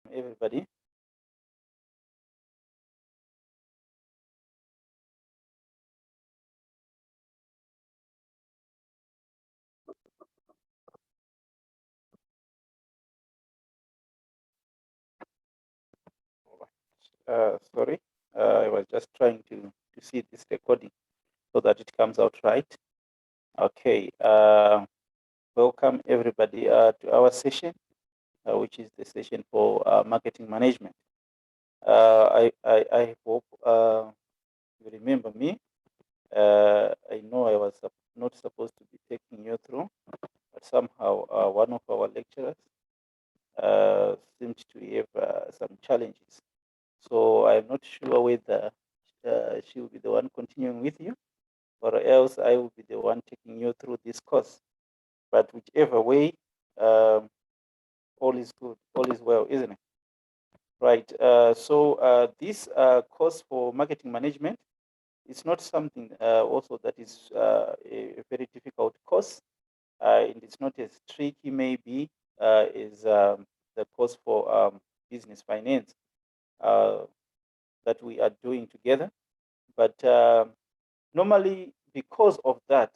everybody. Sorry, I was just trying to see this recording so that it comes out right. Okay, welcome everybody to our session, which is the session for marketing management. I hope you remember me. I know I was not supposed to be taking you through, but somehow one of our lecturers seemed to have some challenges. So I'm not sure whether she will be the one continuing with you, or else I will be the one taking you through this course. But whichever way, all is good, all is well, isn't it? Right. So this course for marketing management is not something also that is a very difficult course, and it's not as tricky maybe as the course for business finance that we are doing together. But normally, because of that,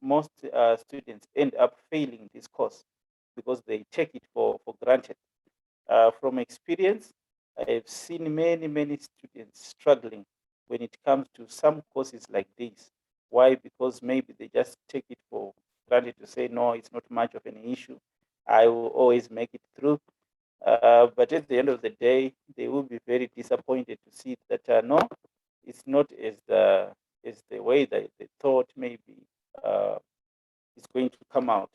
most students end up failing this course because they take it for granted. From experience, I've seen many students struggling when it comes to some courses like this. Why? Because maybe they just take it for granted to say, no, it's not much of an issue. I will always make it through. But at the end of the day, they will be very disappointed to see that no, it's not as the way that they thought maybe it's going to come out.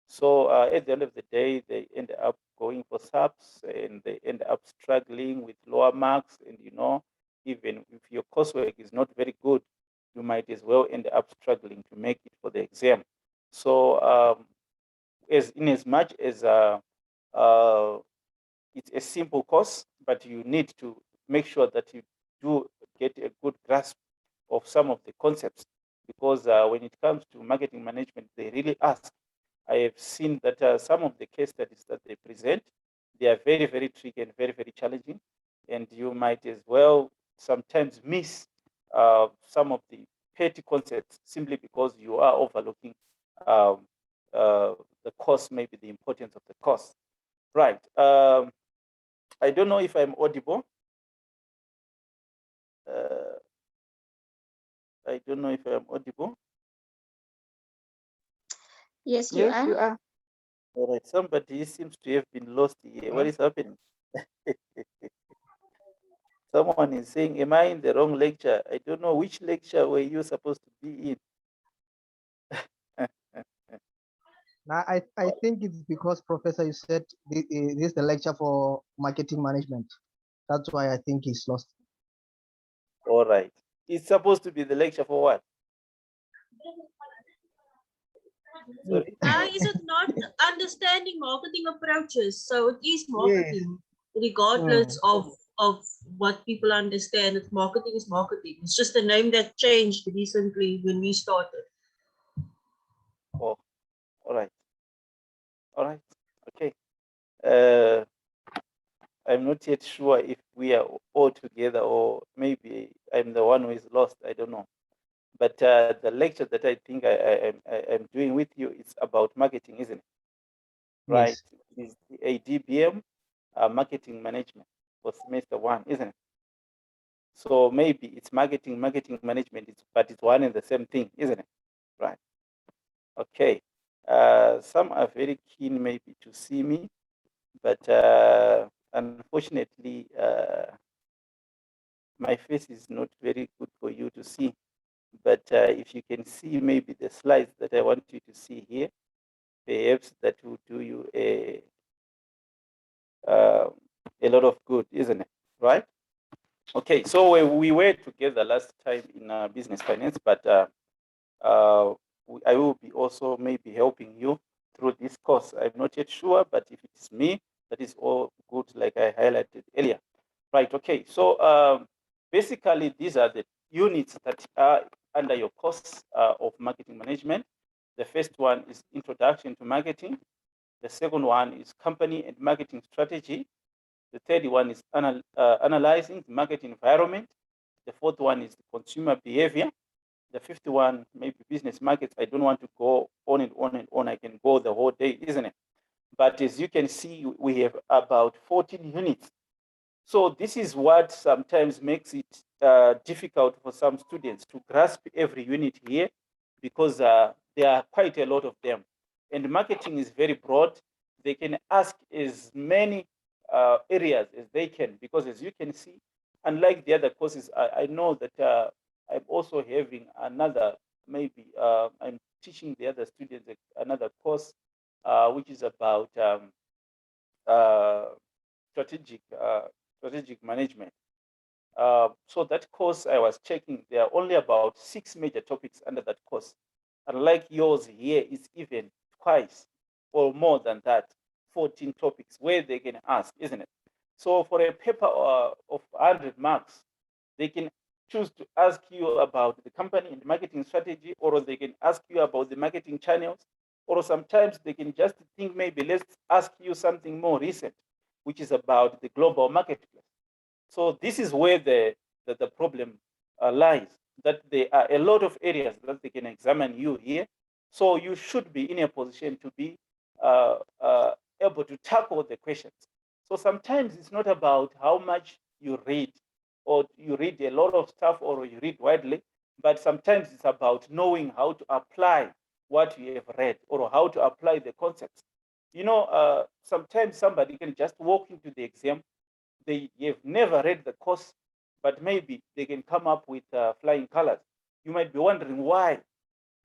So at the end of the day, they end up going for subs and they end up struggling with lower marks. And even if your coursework is not very good, you might as well end up struggling to make it for the exam. So in as much as it's a simple course, but you need to make sure that you do get a good grasp of some of the concepts, because when it comes to marketing management, they really ask. I have seen that some of the case studies that they present, they are very tricky and very challenging, and you might as well sometimes miss some of the petty concepts simply because you are overlooking um, the course, maybe the importance of the course. Right. I don't know if I'm audible. Uh, I don't know if I'm audible. Yes, you Yes, are. you are. All right. Somebody seems to have been lost here. What is happening? Someone is saying, am I in the wrong lecture? I don't know which lecture were you supposed to be in. Now, I think it's because, Professor, you said this is the lecture for marketing management. That's why I think he's lost. All right. It's supposed to be the lecture for what? Sorry? Is it not understanding marketing approaches? So it is marketing, regardless of what people understand. It's marketing is marketing. It's just a name that changed recently when we started. Oh, all right. All right. Okay. Uh, I'm not yet sure if we are all together or maybe I'm the one who is lost. I don't know. But the lecture that I think I'm doing with you is about marketing, isn't it? Right. Yes. It's the ADBM marketing management for semester 1, isn't it? So maybe it's marketing management, but it's one and the same thing, isn't it? Right. Okay. Some are very keen maybe to see me, but unfortunately, my face is not very good for you to see. But if you can see maybe the slides that I want you to see here, perhaps that will do you a lot of good, isn't it? Right? Okay, so we were together last time in business finance, but I will be also maybe helping you through this course. I'm not yet sure, but if it is me, that is all good, like I highlighted earlier. Right, okay, so basically these are the units that are under your course of marketing management. The first one is introduction to marketing. The second one is company and marketing strategy. The third one is analyzing the market environment. The fourth one is consumer behavior. The fifth one, maybe business markets. I don't want to go on and on and on. I can go the whole day, isn't it? But as you can see, we have about 14 units. So this is what sometimes makes it difficult for some students to grasp every unit here, because there are quite a lot of them. And marketing is very broad. They can ask as many areas as they can, because as you can see, unlike the other courses, I know that I'm also having another, maybe I'm teaching the other students another course, which is about strategic management. So that course I was checking, there are only about 6 major topics under that course. Unlike yours here, it's even twice or more than that, 14 topics where they can ask, isn't it? So for a paper of 100 marks, they can choose to ask you about the company and marketing strategy, or they can ask you about the marketing channels, or sometimes they can just think, maybe let's ask you something more recent, which is about the global marketplace. So this is where the problem lies, that there are a lot of areas that they can examine you here. So you should be in a position to be able to tackle the questions. So sometimes it's not about how much you read, or you read a lot of stuff, or you read widely, but sometimes it's about knowing how to apply what you have read, or how to apply the concepts. You know, sometimes somebody can just walk into the exam, they have never read the course, but maybe they can come up with flying colors. You might be wondering why.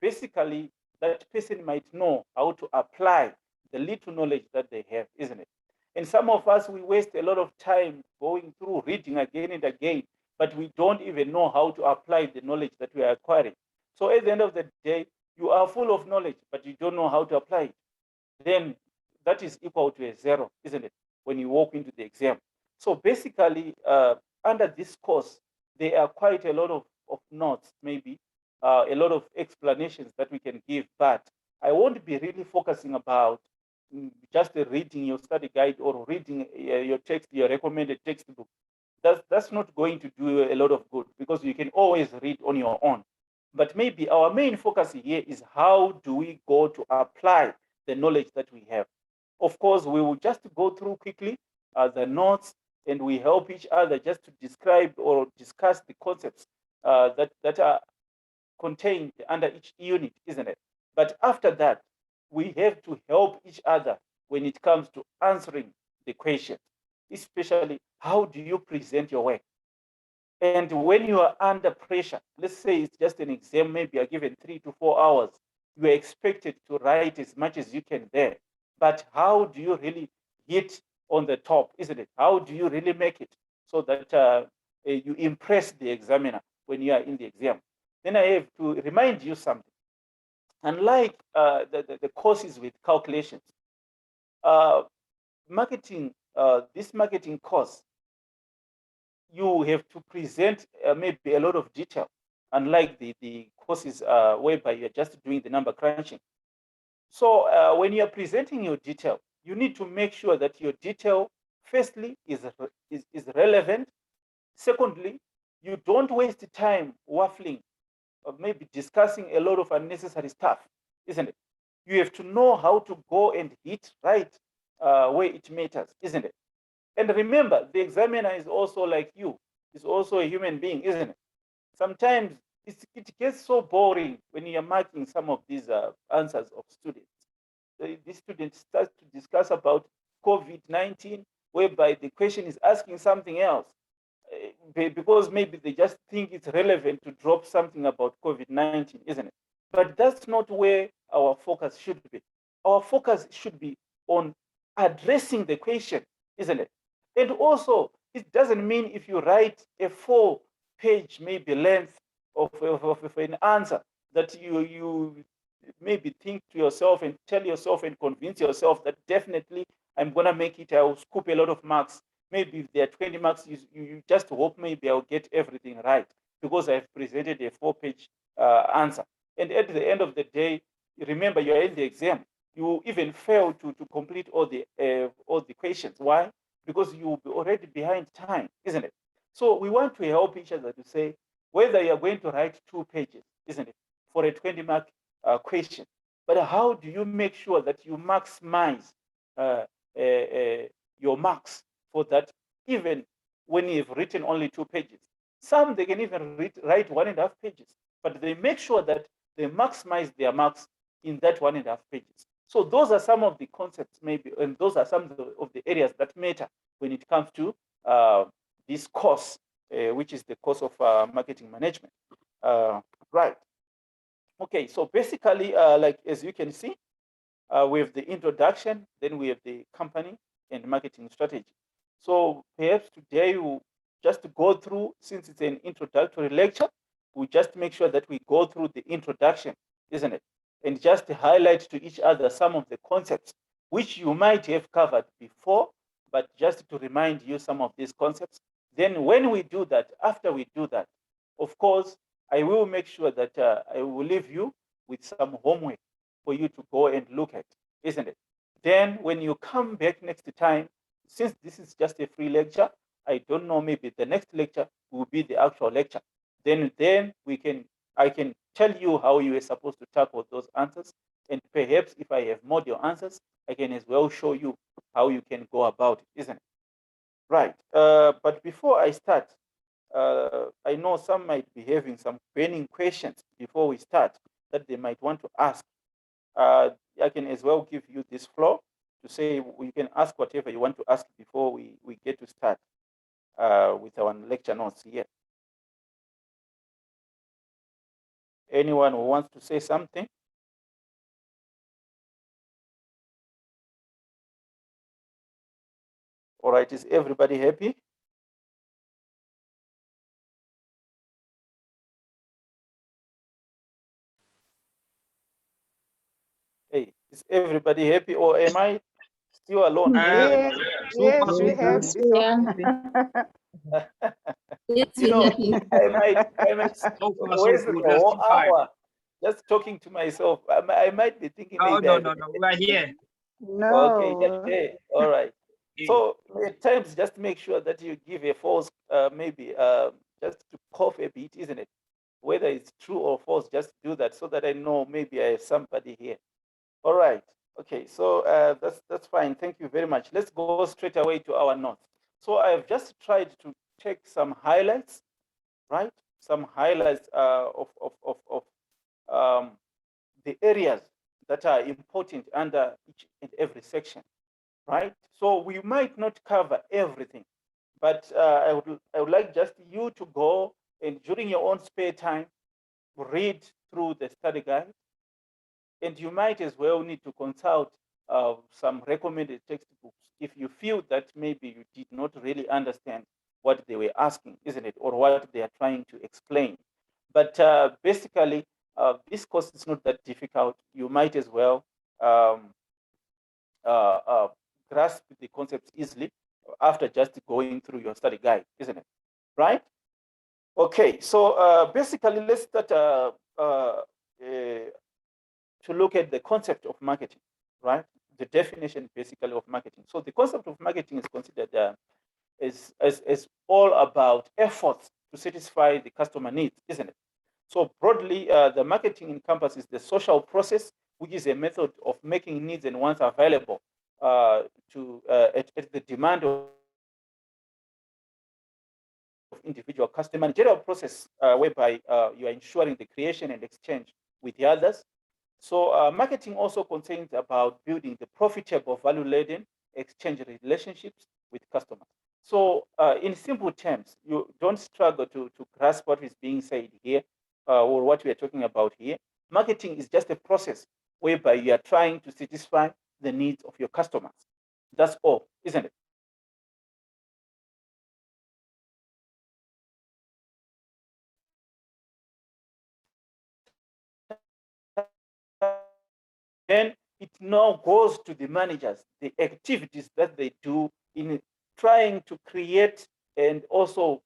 Basically, that person might know how to apply the little knowledge that they have, isn't it? And some of us, we waste a lot of time going through reading again and again, but we don't even know how to apply the knowledge that we are acquiring. So at the end of the day, you are full of knowledge, but you don't know how to apply it. Then that is equal to a zero, isn't it? When you walk into the exam. So basically, under this course, there are quite a lot of notes, maybe a lot of explanations that we can give, but I won't be really focusing about just reading your study guide, or reading your text, your recommended textbook. That's not going to do a lot of good, because you can always read on your own. But maybe our main focus here is, how do we go to apply the knowledge that we have? Of course, we will just go through quickly the notes, and we help each other just to describe or discuss the concepts that are contained under each unit, isn't it? But after that, we have to help each other when it comes to answering the questions, especially how do you present your work? And when you are under pressure, let's say it's just an exam, maybe you're given 3 to 4 hours, you are expected to write as much as you can there. But how do you really hit on the top, isn't it? How do you really make it so that you impress the examiner when you are in the exam? Then I have to remind you something. Unlike the courses with calculations, this marketing course, you have to present maybe a lot of detail, unlike the courses whereby you're just doing the number crunching. So when you're presenting your detail, you need to make sure that your detail, firstly, is relevant. Secondly, you don't waste time waffling, or maybe discussing a lot of unnecessary stuff, isn't it? You have to know how to go and hit right where it matters, isn't it? And remember, the examiner is also like you, is also a human being, isn't it? Sometimes it gets so boring when you're marking some of these answers of students. The student starts to discuss about COVID-19, whereby the question is asking something else, because maybe they just think it's relevant to drop something about COVID-19, isn't it? But that's not where our focus should be. Our focus should be on addressing the question, isn't it? And also, it doesn't mean if you write a 4-page maybe length of an answer, that you maybe think to yourself and tell yourself and convince yourself that definitely I'm going to make it, I'll scoop a lot of marks. Maybe if there are 20 marks, you just hope maybe I'll get everything right, because I've presented a 4-page answer. And at the end of the day, remember, you're in the exam. You even fail to complete all the questions. Why? because you'll be already behind time, isn't it? So we want to help each other to say whether you're going to write 2 pages, isn't it, for a 20-mark question, but how do you make sure that you maximize your marks for that, even when you've written only 2 pages? Some, they can even write 1.5 pages, but they make sure that they maximize their marks in that 1.5 pages. So those are some of the concepts maybe, and those are some of the areas that matter when it comes to this course, which is the course of marketing management. Right. Okay, so basically, like as you can see, we have the introduction, then we have the company and marketing strategy. So perhaps today we'll just go through, since it's an introductory lecture, we just make sure that we go through the introduction, isn't it? And just highlight to each other some of the concepts which you might have covered before, but just to remind you some of these concepts. Then when we do that, after we do that, of course, I will make sure that I will leave you with some homework for you to go and look at, isn't it? Then when you come back next time, since this is just a free lecture, I don't know, maybe the next lecture will be the actual lecture. Then I can tell you how you are supposed to tackle those answers. And perhaps if I have module answers, I can as well show you how you can go about it, isn't it? Right. But before I start, I know some might be having some burning questions before we start that they might want to ask. I can as well give you this floor to say you can ask whatever you want to ask before we get to start with our lecture notes here. Anyone who wants to say something? All right, is everybody happy? Hey, is everybody happy, or am I still alone? Yes, yes, we have. Yes, You we're know, happy. I might So far, so waste the good. We are whole still fine. hour just talking to myself. I might be thinking No, maybe no, no, no. We are here. Okay, No. yeah, all right. Yeah. So at times, just make sure that you give a false, maybe just to cough a bit, isn't it? Whether it's true or false, just do that so that I know maybe I have somebody here. All right. Okay, so that's fine. Thank you very much. Let's go straight away to our notes. So I've just tried to take some highlights, right? Some highlights of the areas that are important under each and every section, right? So we might not cover everything, but I would like just you to go and during your own spare time, read through the study guide, and you might as well need to consult some recommended textbooks if you feel that maybe you did not really understand what they were asking, isn't it, or what they are trying to explain. But basically, this course is not that difficult. You might as well um, grasp the concepts easily after just going through your study guide, isn't it? Right? Okay, so basically, let's start to look at the concept of marketing, right? The definition basically of marketing. So the concept of marketing is considered as all about efforts to satisfy the customer needs, isn't it? So broadly, the marketing encompasses the social process, which is a method of making needs and wants available at the demand of individual customer. Managerial process whereby you are ensuring the creation and exchange with the others. So marketing also contains about building the profitable, value-laden exchange relationships with customers. So in simple terms, you don't struggle to grasp what is being said here or what we are talking about here. Marketing is just a process whereby you are trying to satisfy the needs of your customers. That's all, isn't it? Then it now goes to the managers, the activities that they do in trying to create and also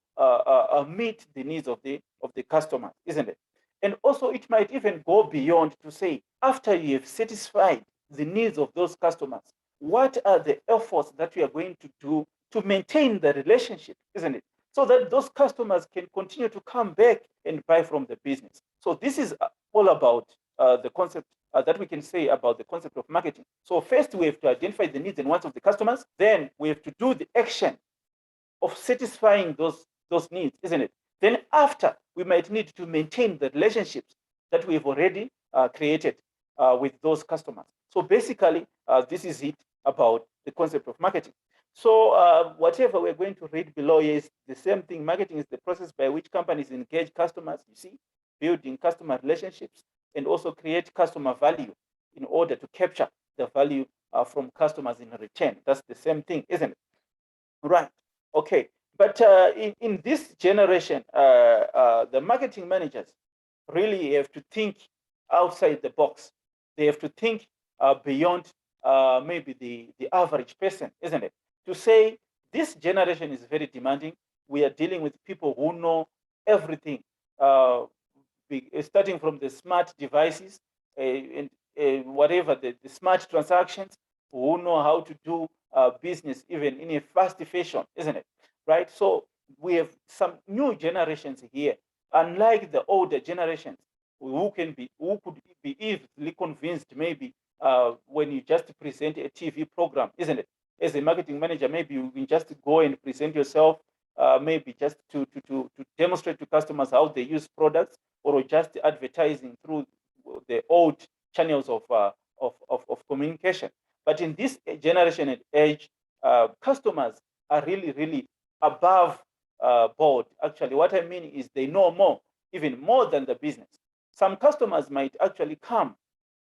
meet the needs of the customers, isn't it? And also it might even go beyond to say, after you have satisfied the needs of those customers, what are the efforts that we are going to do to maintain the relationship, isn't it? So that those customers can continue to come back and buy from the business. So this is all about the concept that we can say about the concept of marketing. So first we have to identify the needs and wants of the customers. Then we have to do the action of satisfying those needs, isn't it? Then after, we might need to maintain the relationships that we've already created with those customers. So basically, this is it about the concept of marketing. So whatever we're going to read below is the same thing. Marketing is the process by which companies engage customers, you see, building customer relationships, and also create customer value in order to capture the value from customers in return. That's the same thing, isn't it? Right. Okay. But in this generation, the marketing managers really have to think outside the box. They have to think beyond maybe the average person, isn't it? To say this generation is very demanding. We are dealing with people who know everything, starting from the smart devices and whatever, the smart transactions, who know how to do business even in a fast fashion, isn't it? Right? So we have some new generations here, unlike the older generations who could be easily convinced maybe when you just present a TV program, isn't it? As a marketing manager, maybe you can just go and present yourself, maybe just to demonstrate to customers how they use products, or just advertising through the old channels of communication. But in this generation and age, customers are really, really above board. Actually, what I mean is they know more, even more than the business. Some customers might actually come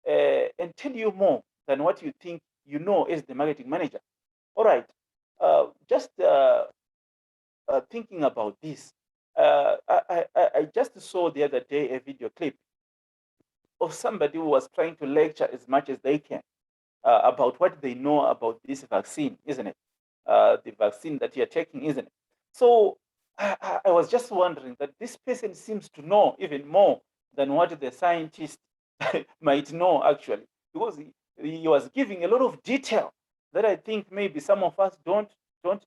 and tell you more than what you think you know as the marketing manager. All right, just thinking about this, I just saw the other day a video clip of somebody who was trying to lecture as much as they can about what they know about this vaccine, isn't it? The vaccine that you're taking, isn't it? So I was just wondering that this person seems to know even more than what the scientist might know, actually, because he was giving a lot of detail that I think maybe some of us don't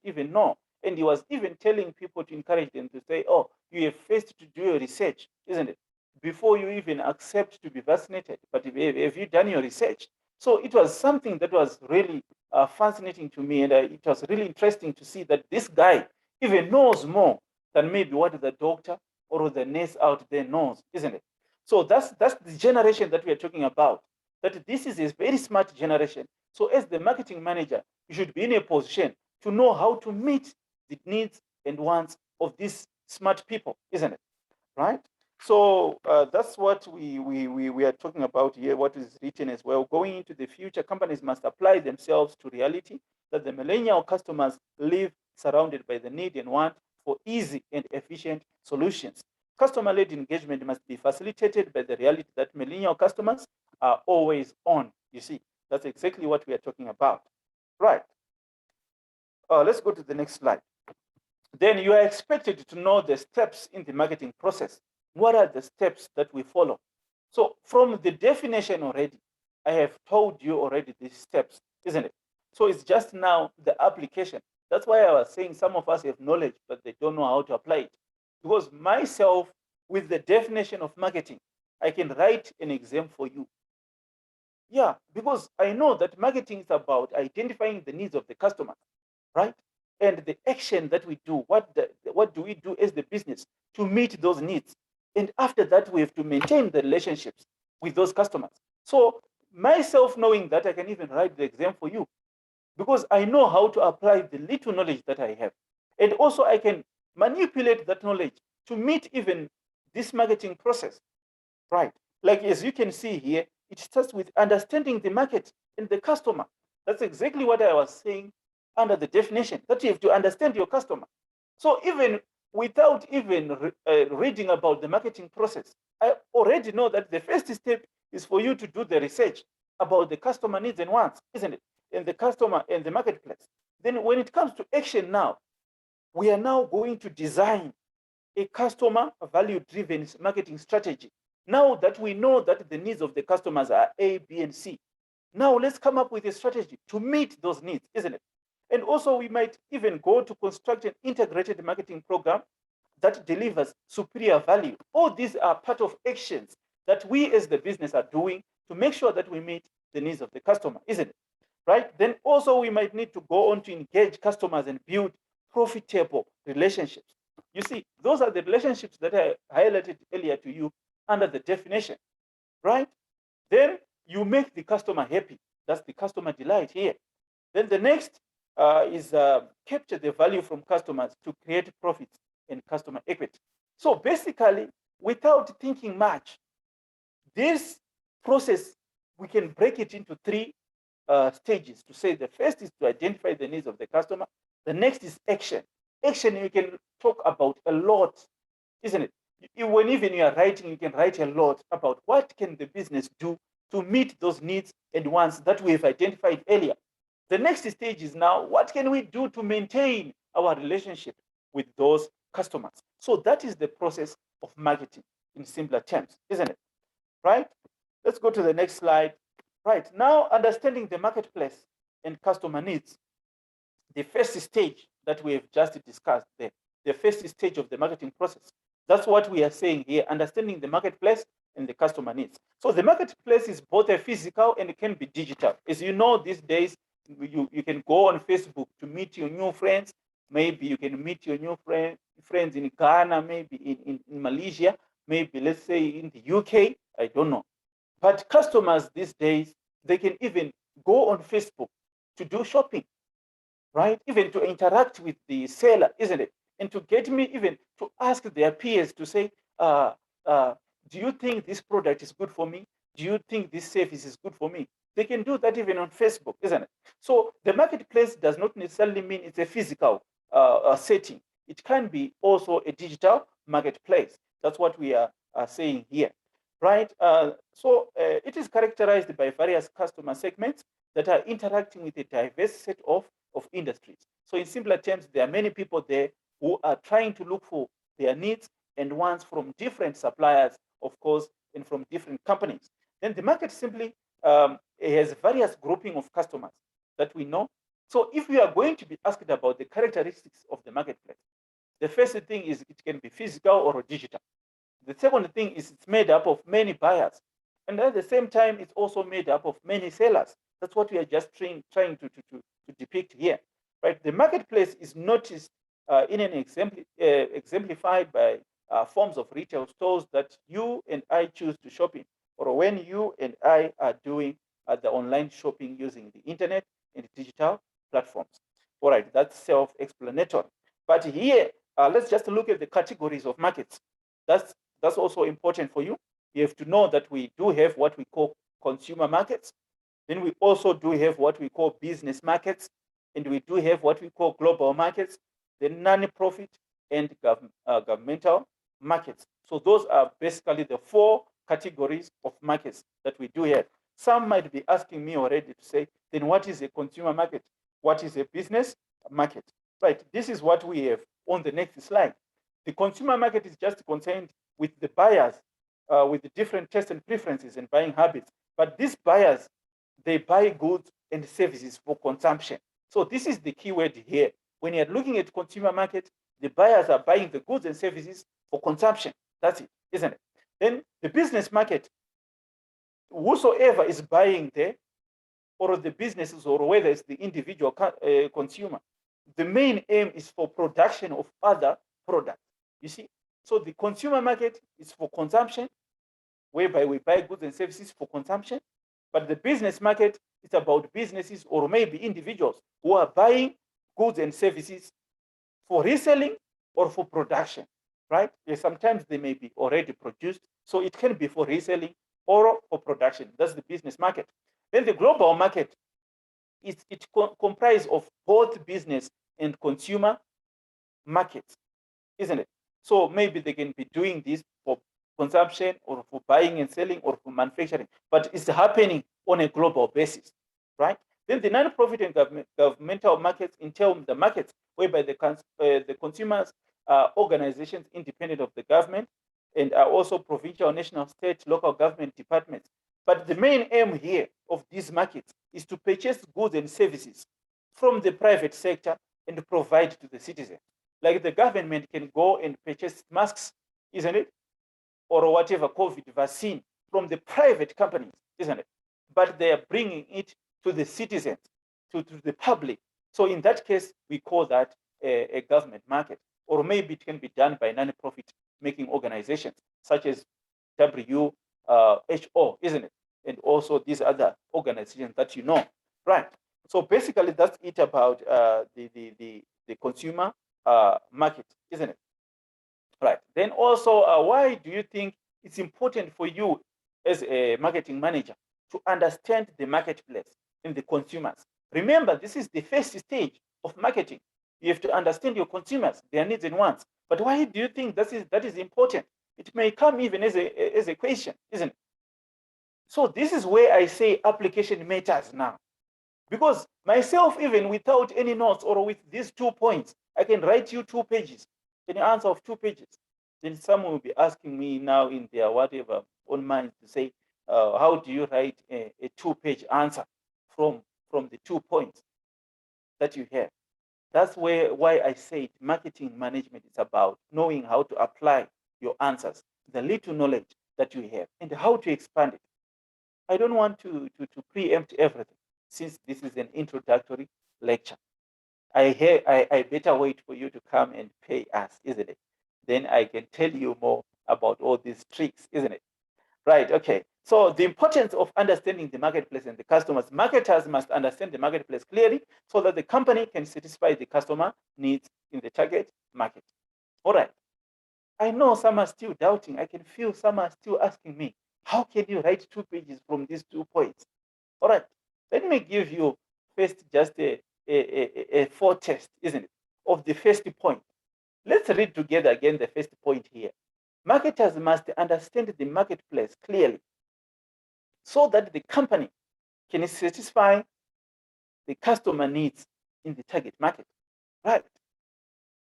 even know. And he was even telling people to encourage them to say, oh, you have first to do your research, isn't it? Before you even accept to be vaccinated. But have you done your research? So it was something that was really fascinating to me. And it was really interesting to see that this guy even knows more than maybe what the doctor or the nurse out there knows, isn't it? So that's the generation that we are talking about, that this is a very smart generation. So as the marketing manager, you should be in a position to know how to meet the needs and wants of these smart people, isn't it? Right? So that's what we are talking about here, what is written as well. Going into the future, companies must apply themselves to reality that the millennial customers live surrounded by the need and want for easy and efficient solutions. Customer-led engagement must be facilitated by the reality that millennial customers are always on. You see, that's exactly what we are talking about. Right. Let's go to the next slide. Then you are expected to know the steps in the marketing process. What are the steps that we follow? So from the definition already, I have told you already these steps, isn't it? So it's just now the application. That's why I was saying some of us have knowledge, but they don't know how to apply it. Because myself, with the definition of marketing, I can write an exam for you. Yeah, because I know that marketing is about identifying the needs of the customer, right? And the action that we do, what do we do as the business to meet those needs? And after that, we have to maintain the relationships with those customers. So myself knowing that, I can even write the exam for you because I know how to apply the little knowledge that I have. And also I can manipulate that knowledge to meet even this marketing process, right? Like as you can see here, it starts with understanding the market and the customer. That's exactly what I was saying under the definition, that you have to understand your customer. So even without even reading about the marketing process, I already know that the first step is for you to do the research about the customer needs and wants, isn't it? And the customer and the marketplace. Then when it comes to action now, we are now going to design a customer value-driven marketing strategy. Now that we know that the needs of the customers are A, B, and C, now let's come up with a strategy to meet those needs, isn't it? And also we might even go to construct an integrated marketing program that delivers superior value. All these are part of actions that we as the business are doing to make sure that we meet the needs of the customer, isn't it? Right? Then also we might need to go on to engage customers and build profitable relationships. You see, those are the relationships that I highlighted earlier to you under the definition, right? Then you make the customer happy. That's the customer delight here. Then the next is capture the value from customers to create profits and customer equity. So basically, without thinking much, this process, we can break it into three stages to say the first is to identify the needs of the customer. The next is action. Action you can talk about a lot, isn't it? When even you are writing, you can write a lot about what can the business do to meet those needs and wants that we have identified earlier. The next stage is now, what can we do to maintain our relationship with those customers? So that is the process of marketing in simpler terms, isn't it? Right? Let's go to the next slide. Right, now understanding the marketplace and customer needs. The first stage that we have just discussed there, the first stage of the marketing process. That's what we are saying here, understanding the marketplace and the customer needs. So the marketplace is both a physical and it can be digital. As you know, these days, you can go on Facebook to meet your new friends. Maybe you can meet your new friends in Ghana, maybe in Malaysia, maybe let's say in the UK, I don't know. But customers these days, they can even go on Facebook to do shopping, right? Even to interact with the seller, isn't it? And to get me even to ask their peers to say, do you think this product is good for me? Do you think this service is good for me? They can do that even on Facebook, isn't it? So the marketplace does not necessarily mean it's a physical setting. It can be also a digital marketplace. That's what we are saying here, right? So it is characterized by various customer segments that are interacting with a diverse set of industries. So in simpler terms, there are many people there who are trying to look for their needs and wants from different suppliers, of course, and from different companies. Then the market simply has various grouping of customers that we know. So if we are going to be asked about the characteristics of the marketplace, the first thing is it can be physical or digital. The second thing is it's made up of many buyers. And at the same time, it's also made up of many sellers. That's what we are just trying to depict here, right? The marketplace is noticed in an exemplified by forms of retail stores that you and I choose to shop in, or when you and I are doing the online shopping using the internet and digital platforms. All right, that's self-explanatory. But here, let's just look at the categories of markets. That's also important for you. You have to know that we do have what we call consumer markets. Then we also do have what we call business markets, and we do have what we call global markets, the non-profit and governmental markets. So those are basically the four categories of markets that we do have. Some might be asking me already to say, then what is a consumer market? What is a business market? Right, this is what we have on the next slide. The consumer market is just concerned with the buyers with the different tastes and preferences and buying habits. But these buyers, they buy goods and services for consumption. So this is the key word here. When you're looking at consumer market, the buyers are buying the goods and services for consumption. That's it, isn't it? Then the business market, whosoever is buying there, or the businesses, or whether it's the individual consumer, the main aim is for production of other products. You see? So the consumer market is for consumption, whereby we buy goods and services for consumption. But the business market is about businesses or maybe individuals who are buying goods and services for reselling or for production, right? Sometimes they may be already produced, so it can be for reselling or for production. That's the business market. Then the global market, it comprises of both business and consumer markets, isn't it? So maybe they can be doing this for consumption or for buying and selling or for manufacturing, but it's happening on a global basis, right? Then the non-profit and governmental markets entail the markets whereby the consumers are organizations independent of the government and are also provincial, national, state, local government departments. But the main aim here of these markets is to purchase goods and services from the private sector and provide to the citizen. Like the government can go and purchase masks, isn't it? Or whatever COVID vaccine from the private companies, isn't it? But they are bringing it to the citizens, to the public. So in that case, we call that a government market. Or maybe it can be done by non-profit making organizations, such as WHO, isn't it? And also these other organizations that you know, right? So basically, that's it about the consumer market, isn't it? Right. Then also, why do you think it's important for you as a marketing manager to understand the marketplace and the consumers? Remember, this is the first stage of marketing. You have to understand your consumers, their needs and wants. But why do you think that is important? It may come even as a question, isn't it? So this is where I say application matters now. Because myself, even without any notes or with these 2 points, I can write you 2 pages, an answer of 2 pages. Then someone will be asking me now in their whatever on mind to say, how do you write a 2-page answer from the 2 points that you have? That's why I said marketing management is about knowing how to apply your answers, the little knowledge that you have, and how to expand it. I don't want to preempt everything, since this is an introductory lecture. I better wait for you to come and pay us, isn't it? Then I can tell you more about all these tricks, isn't it? Right, okay. So the importance of understanding the marketplace and the customers. Marketers must understand the marketplace clearly so that the company can satisfy the customer needs in the target market. All right. I know some are still doubting. I can feel some are still asking me, how can you write 2 pages from these 2 points? All right. Let me give you first just a foretaste, isn't it, of the first point. Let's read together again the first point here. Marketers must understand the marketplace clearly so that the company can satisfy the customer needs in the target market. Right.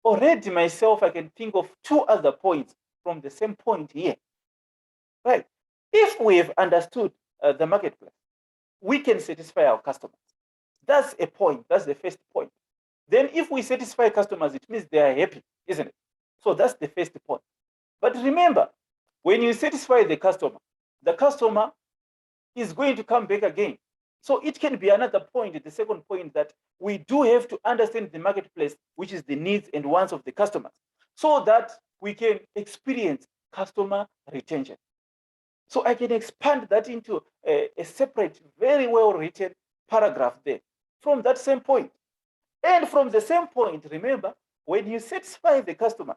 Already myself, I can think of 2 other points from the same point here. Right. If we have understood the marketplace, we can satisfy our customers. That's a point. That's the first point. Then if we satisfy customers, it means they are happy, isn't it? So that's the first point. But remember, when you satisfy the customer is going to come back again. So it can be another point, the second point, that we do have to understand the marketplace, which is the needs and wants of the customers, so that we can experience customer retention. So I can expand that into a separate, very well written paragraph there from that same point. And from the same point, remember, when you satisfy the customer,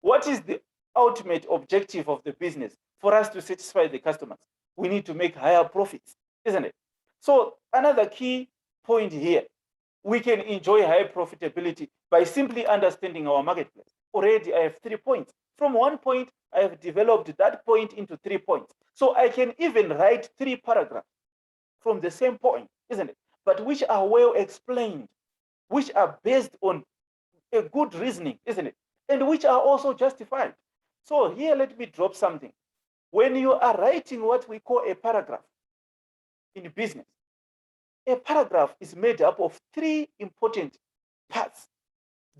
what is the ultimate objective of the business? For us to satisfy the customers, we need to make higher profits, isn't it? So another key point here, we can enjoy high profitability by simply understanding our marketplace. Already I have 3 points. From 1 point, I have developed that point into 3 points. So I can even write 3 paragraphs from the same point, isn't it? But which are well explained, which are based on a good reasoning, isn't it? And which are also justified. So here, let me drop something. When you are writing what we call a paragraph in business, a paragraph is made up of 3 important parts.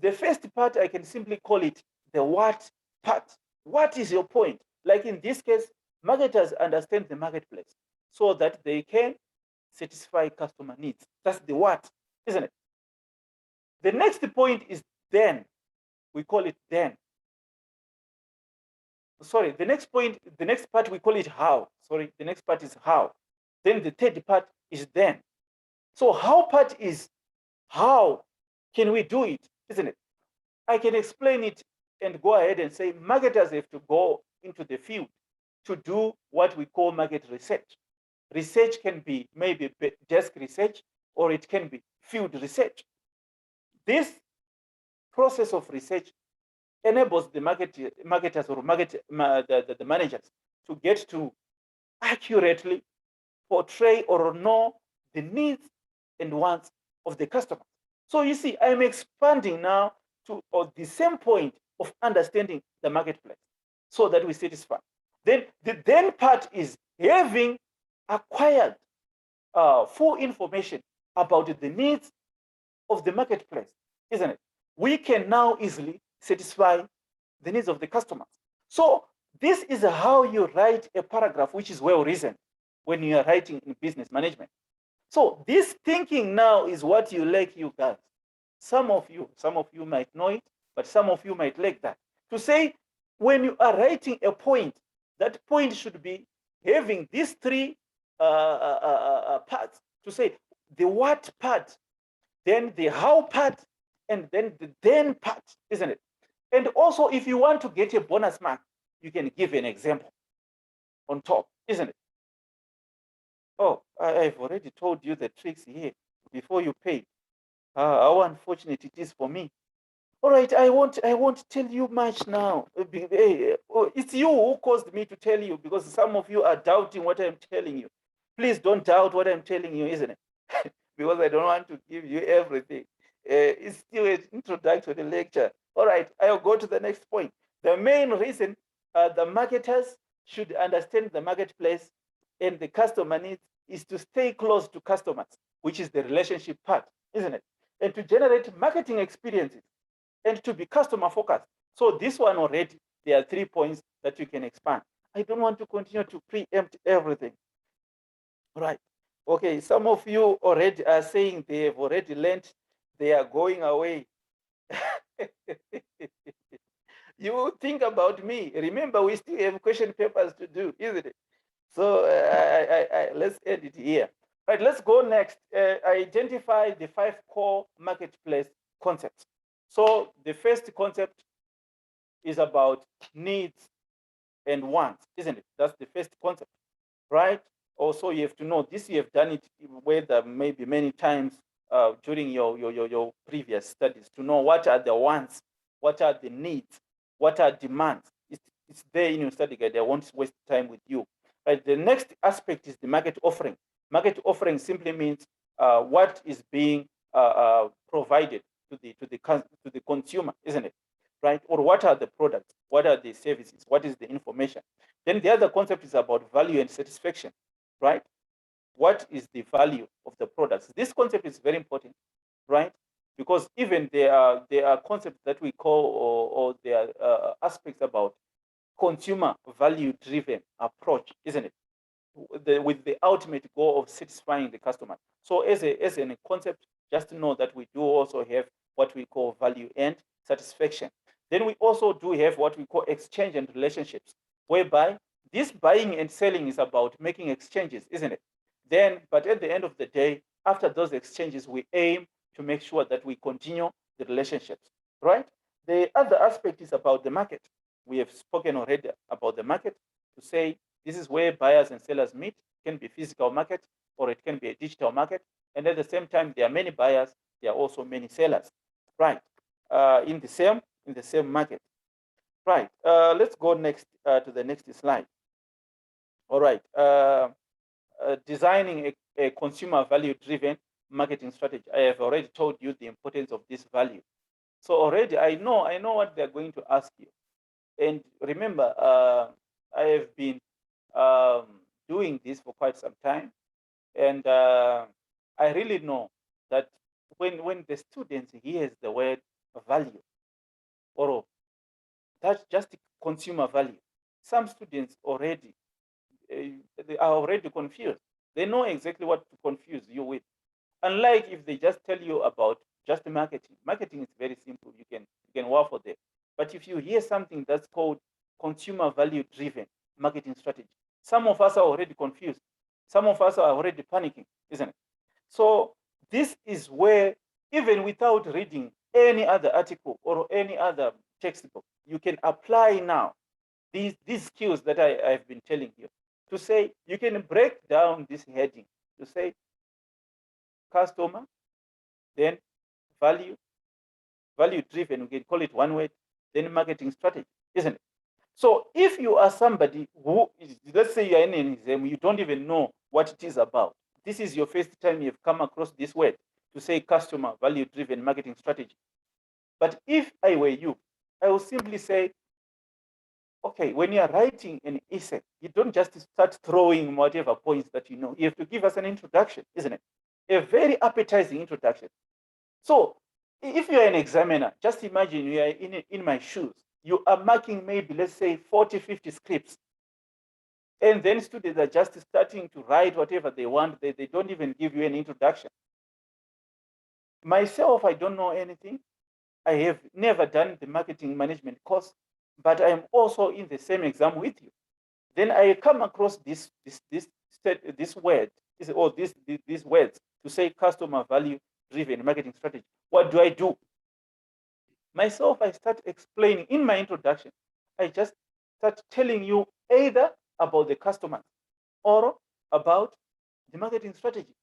The first part, I can simply call it the what part. What is your point? Like in this case, marketers understand the marketplace so that they can satisfy customer needs. That's the what, isn't it? The next point is then. We call it then. Sorry, the next point, the next part, we call it how. Sorry, the next part is how. Then the third part is then. So how part is how can we do it, isn't it? I can explain it and go ahead and say marketers have to go into the field to do what we call market research. Research can be maybe desk research, or it can be field research. This process of research enables the marketers or the managers to get to accurately portray or know the needs and wants of the customer. So you see, I'm expanding now to the same point of understanding the marketplace so that we satisfy. Then the then part is having acquired full information about the needs of the marketplace, isn't it? We can now easily satisfy the needs of the customers. So this is how you write a paragraph which is well reasoned when you are writing in business management. So this thinking now is what you lack, you guys. Some of you might know it, but some of you might lack that. To say, when you are writing a point, that point should be having these three parts. To say the what part, then the how part, and then the then part, isn't it? And also, if you want to get a bonus mark, you can give an example on top, isn't it? Oh, I've already told you the tricks here before you pay. How unfortunate it is for me. All right, I won't tell you much now. It's you who caused me to tell you, because some of you are doubting what I'm telling you. Please don't doubt what I'm telling you, isn't it? Because I don't want to give you everything. It's still an introductory lecture. All right, I'll go to the next point. The main reason the marketers should understand the marketplace and the customer needs is to stay close to customers, which is the relationship part, isn't it? And to generate marketing experiences and to be customer focused. So this one already, there are 3 points that you can expand. I don't want to continue to preempt everything. Right. Okay, some of you already are saying they have already learned, they are going away. You think about me. Remember, we still have question papers to do, isn't it? So let's end it here. Right, let's go next. Identify the 5 core marketplace concepts. So the first concept is about needs and wants, isn't it? That's the first concept, right? Also, you have to know this. You have done it whether maybe many times during your previous studies, to know what are the wants, what are the needs, what are demands. It's there in your study guide. I won't waste time with you. Right. The next aspect is the market offering. Market offering simply means what is being provided to the consumer, isn't it? Right? Or what are the products? What are the services? What is the information? Then the other concept is about value and satisfaction, right? What is the value of the products? This concept is very important, right? Because even there are concepts that we call, or there are aspects about consumer value driven approach, isn't it? With the ultimate goal of satisfying the customer. So as a concept, just know that we do also have what we call value and satisfaction. Then we also do have what we call exchange and relationships, whereby this buying and selling is about making exchanges, isn't it? Then, but at the end of the day, after those exchanges, we aim to make sure that we continue the relationships, right? The other aspect is about the market. We have spoken already about the market to say this is where buyers and sellers meet. It can be physical market or it can be a digital market. And at the same time, there are many buyers, there are also many sellers, right? In the same market, right? Let's go next to the next slide. All right. Designing a consumer value-driven marketing strategy. I have already told you the importance of this value. So already I know what they're going to ask you. And remember, I have been doing this for quite some time, and I really know that when the students hears the word value, or that's just consumer value, some students already they are already confused. They know exactly what to confuse you with. Unlike if they just tell you about just marketing. Marketing is very simple. You can work for them. But if you hear something that's called consumer value driven marketing strategy, some of us are already confused. Some of us are already panicking, isn't it? So this is where, even without reading any other article or any other textbook, you can apply now these skills that I've been telling you. To say, you can break down this heading to say customer, then value driven, we can call it one word, then marketing strategy, isn't it? So if you are somebody who is, let's say you're in an exam, you don't even know what it is about. This is your first time you've come across this word to say customer value driven marketing strategy. But if I were you, I would simply say, okay, when you're writing an essay, you don't just start throwing whatever points that you know. You have to give us an introduction, isn't it? A very appetizing introduction. So if you're an examiner, just imagine you are in my shoes. You are marking maybe, let's say, 40, 50 scripts. And then students are just starting to write whatever they want. They don't even give you an introduction. Myself, I don't know anything. I have never done the marketing management course, but I am also in the same exam with you. Then I come across this word, these words to say customer value driven marketing strategy. What do? Myself, I start explaining in my introduction. I just start telling you either about the customers or about the marketing strategy.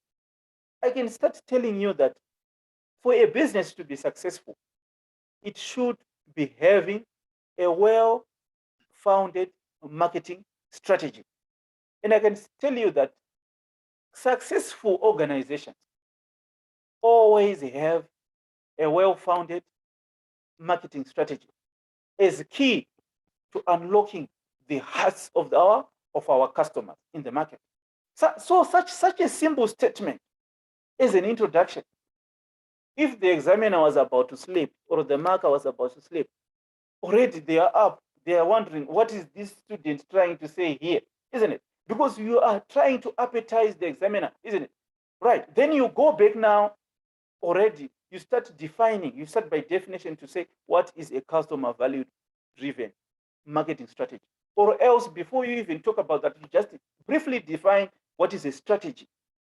I can start telling you that for a business to be successful, it should be having a well-founded marketing strategy. And I can tell you that successful organizations always have a well-founded marketing strategy as key to unlocking the hearts of our customers in the market. So such a simple statement is an introduction. If the examiner was about to sleep or the marker was about to sleep, already they are up. They are wondering, what is this student trying to say here, isn't it? Because you are trying to appetize the examiner, isn't it? Right. Then you go back now, already you start defining, you start by definition to say, what is a customer value driven marketing strategy? Or else, before you even talk about that, you just briefly define what is a strategy.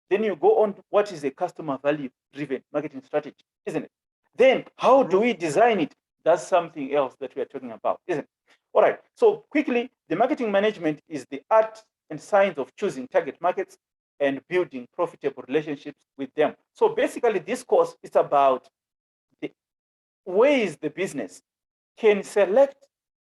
Then you go on to what is a customer value driven marketing strategy, isn't it? Then how do we design it? That's something else that we are talking about, isn't it? All right. So quickly, the marketing management is the art and science of choosing target markets and building profitable relationships with them. So basically, this course is about the ways the business can select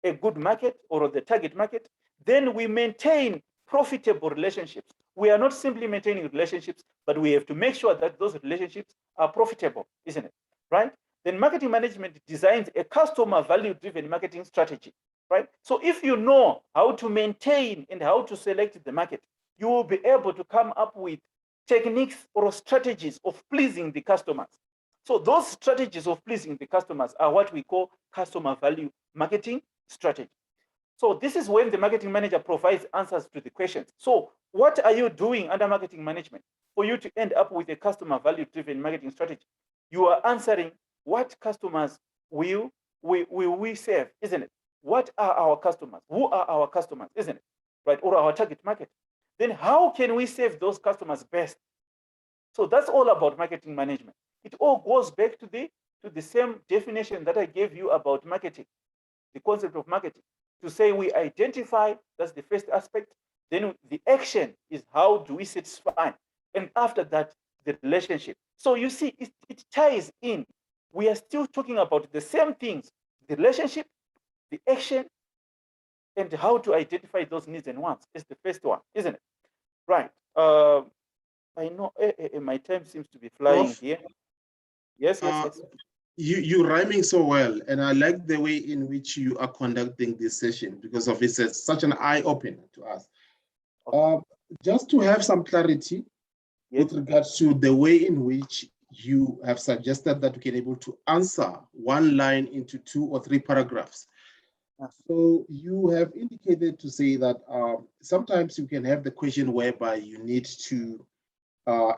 a good market or the target market. Then we maintain profitable relationships. We are not simply maintaining relationships, but we have to make sure that those relationships are profitable, isn't it? Right? Then marketing management designs a customer value-driven marketing strategy, right? So if you know how to maintain and how to select the market, you will be able to come up with techniques or strategies of pleasing the customers. So those strategies of pleasing the customers are what we call customer value marketing strategy. So this is when the marketing manager provides answers to the questions. So what are you doing under marketing management for you to end up with a customer value driven marketing strategy? You are answering what customers will we serve, isn't it? What are our customers? Who are our customers, isn't it? Right? Or our target market. Then how can we serve those customers best? So that's all about marketing management. It all goes back to the same definition that I gave you about marketing, the concept of marketing. To say we identify, that's the first aspect. Then the action is how do we satisfy? And after that, the relationship. So you see, it ties in. We are still talking about the same things, the relationship, the action, and how to identify those needs and wants is the first one, isn't it? Right. I know my time seems to be flying here. Yes. You're rhyming so well, and I like the way in which you are conducting this session because of it's such an eye opener to us. Okay. Just to have some clarity with regards to the way in which you have suggested that we can able to answer one line into 2 or 3 paragraphs. So you have indicated to say that sometimes you can have the question whereby you need to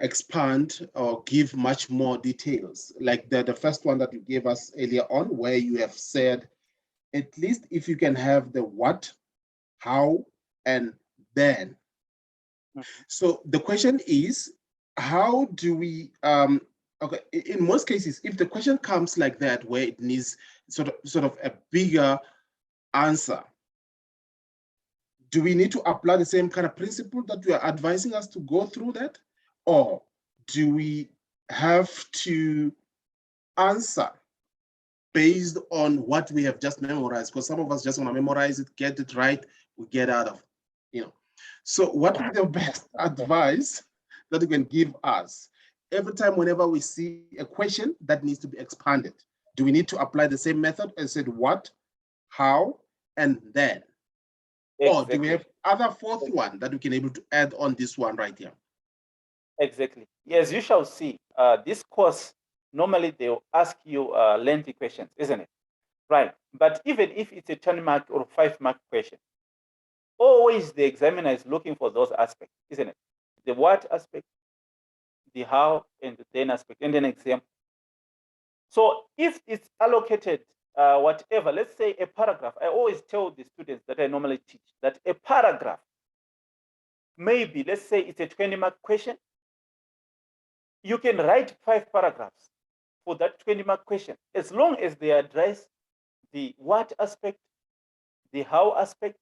expand or give much more details, like the first one that you gave us earlier on, where you have said, at least if you can have the what, how, and then. So the question is, how do we, okay, in most cases, if the question comes like that, where it needs sort of a bigger answer, do we need to apply the same kind of principle that you are advising us to go through that? Or do we have to answer based on what we have just memorized? Because some of us just want to memorize it, get it right, we get out of, So what is the best advice that you can give us every time whenever we see a question that needs to be expanded? Do we need to apply the same method and said what, how, and then? Exactly. Or do we have other fourth one that we can able to add on this one right here? Exactly. Yes, you shall see. This course normally they'll ask you lengthy questions, isn't it? Right. But even if it's a 10-mark or 5-mark question, always the examiner is looking for those aspects, isn't it? The what aspect, the how, and the then aspect, and an example. So if it's allocated whatever, let's say a paragraph, I always tell the students that I normally teach that a paragraph, maybe let's say it's a 20-mark question, you can write 5 paragraphs for that 20-mark question, as long as they address the what aspect, the how aspect,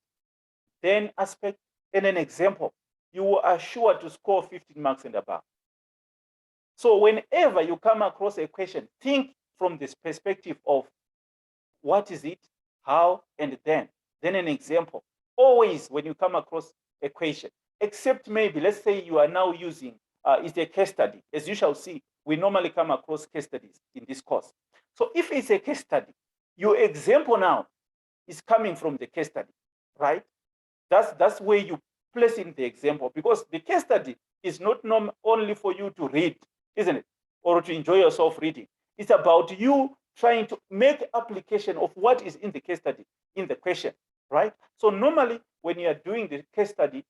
then aspect, and an example. You are sure to score 15 marks and above. So whenever you come across a question, think from this perspective of what is it, how, and then an example. Always when you come across a question, except maybe, let's say you are now using, it's a case study. As you shall see, we normally come across case studies in this course. So if it's a case study, your example now is coming from the case study, right? That's where you place in the example, because the case study is not only for you to read, isn't it? Or to enjoy yourself reading. It's about you trying to make application of what is in the case study in the question, right? So normally when you are doing the case study,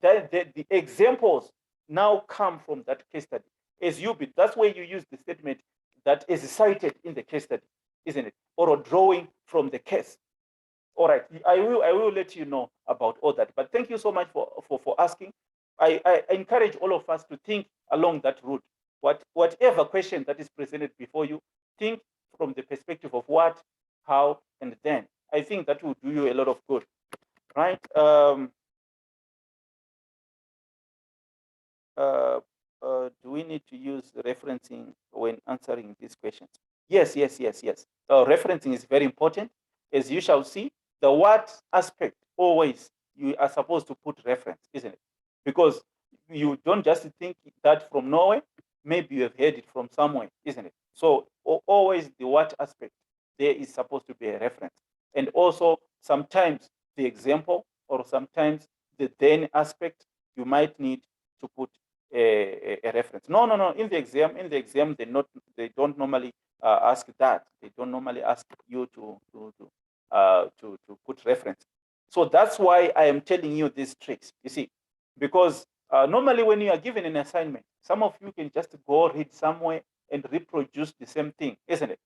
the examples now come from that case study. That's where you use the statement that is cited in the case study, isn't it? Or a drawing from the case. All right, I will let you know about all that. But thank you so much for asking. I encourage all of us to think along that route. Whatever question that is presented before you, think from the perspective of what, how, and then. I think that will do you a lot of good, right? Do we need to use referencing when answering these questions? Yes. Referencing is very important. As you shall see, the what aspect, always you are supposed to put reference, isn't it? Because you don't just think that from nowhere, maybe you have heard it from somewhere, isn't it? So always the what aspect, there is supposed to be a reference. And also sometimes the example, or sometimes the then aspect, you might need to put a reference. No. In the exam, they don't normally ask that. They don't normally ask you to put reference. So that's why I am telling you these tricks. You see, because normally when you are given an assignment, some of you can just go read somewhere and reproduce the same thing, isn't it?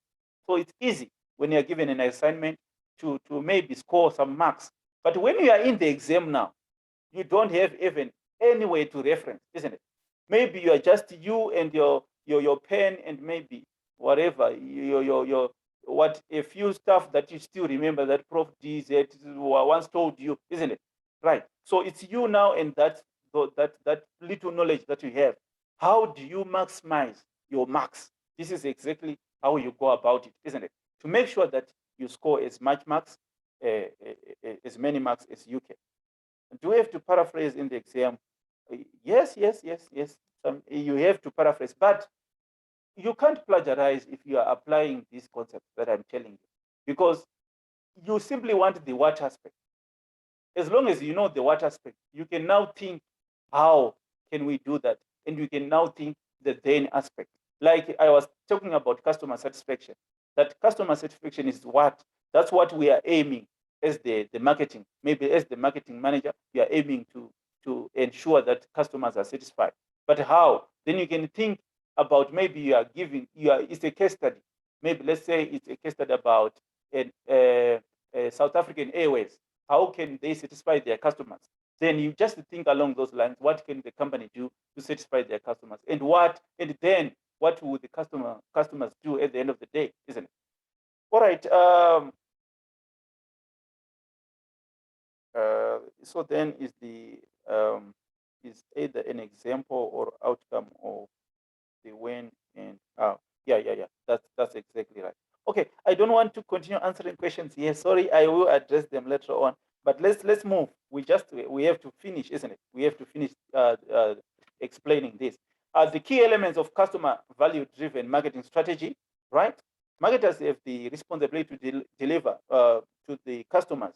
So it's easy when you are given an assignment to maybe score some marks. But when you are in the exam now, you don't have even any way to reference, isn't it? Maybe you are just you and your pen and maybe whatever, what a few stuff that you still remember that Prof. DZ once told you, isn't it? Right. So it's you now and that little knowledge that you have. How do you maximize your marks? This is exactly how you go about it, isn't it? To make sure that you score as much marks, as many marks as you can. Do we have to paraphrase in the exam? Yes. You have to paraphrase, but you can't plagiarize if you are applying this concept that I'm telling you, because you simply want the what aspect. As long as you know the what aspect, you can now think, how can we do that? And you can now think the then aspect. Like I was talking about customer satisfaction, that customer satisfaction is what? That's what we are aiming as the marketing. Maybe as the marketing manager, you are aiming to ensure that customers are satisfied. But how? Then you can think about, maybe it's a case study. Maybe let's say it's a case study about South African Airways. How can they satisfy their customers? Then you just think along those lines. What can the company do to satisfy their customers? And then what will the customers do at the end of the day, isn't it? All right. So then is either an example or outcome of the when and how. Yeah. That's exactly right. Okay, I don't want to continue answering questions here. Sorry, I will address them later on. But let's move. We have to finish, isn't it? We have to finish explaining this. The key elements of customer value-driven marketing strategy, right? Marketers have the responsibility to deliver to the customers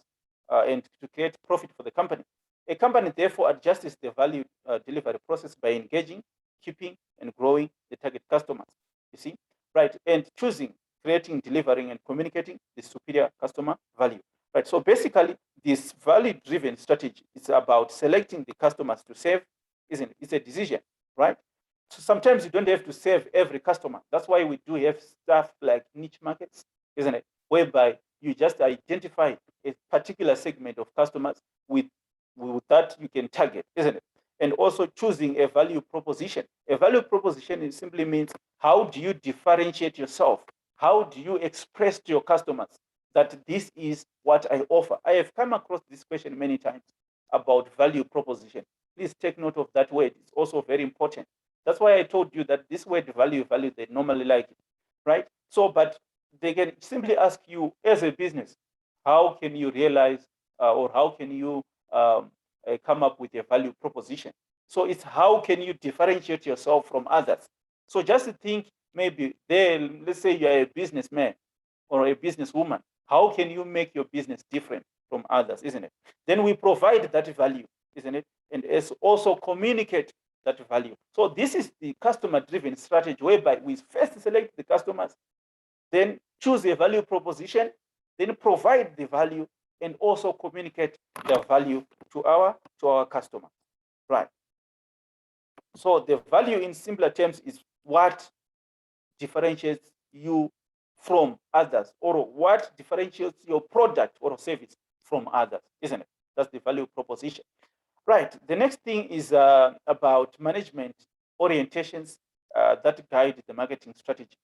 and to create profit for the company. A company therefore adjusts the value delivery process by engaging, keeping, and growing the target customers. You see, right? And choosing, creating, delivering, and communicating the superior customer value, right? So basically, this value-driven strategy is about selecting the customers to serve, isn't it? It's a decision, right? So sometimes you don't have to serve every customer. That's why we do have stuff like niche markets, isn't it? Whereby you just identify a particular segment of customers with that you can target, isn't it? And also choosing a value proposition. A value proposition simply means, how do you differentiate yourself? How do you express to your customers that this is what I offer? I have come across this question many times about value proposition. Please take note of that word. It's also very important. That's why I told you that this word value, they normally like it, right? So, but they can simply ask you as a business, how can you realize or how can you come up with a value proposition? So it's how can you differentiate yourself from others? So just think, maybe there, let's say you're a businessman or a businesswoman. How can you make your business different from others, isn't it? Then we provide that value, isn't it? And also communicate that value. So this is the customer-driven strategy, whereby we first select the customers, then choose a value proposition, then provide the value, and also communicate the value to our customers, right? So the value, in simpler terms, is what differentiates you from others, or what differentiates your product or service from others, isn't it? That's the value proposition. Right. The next thing is about management orientations that guide the marketing strategy.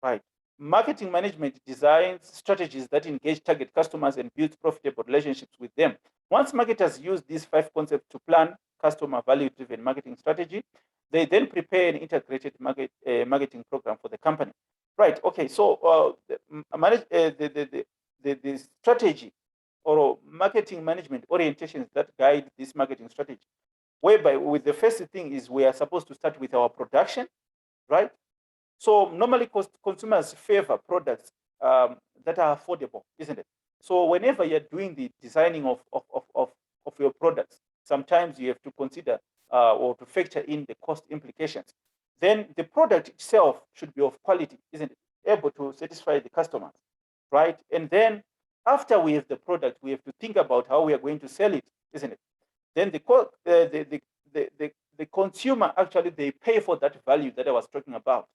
Right. Marketing management designs strategies that engage target customers and build profitable relationships with them. Once marketers use these 5 concepts to plan customer value-driven marketing strategy, they then prepare an integrated marketing program for the company. Right. Okay. So the strategy or marketing management orientations that guide this marketing strategy, whereby with the first thing is we are supposed to start with our production, right? So normally consumers favor products that are affordable, isn't it? So whenever you're doing the designing of your products, sometimes you have to consider or to factor in the cost implications. Then the product itself should be of quality, isn't it? Able to satisfy the customers, right? And then after we have the product, we have to think about how we are going to sell it, isn't it? Then the consumer, actually, they pay for that value that I was talking about.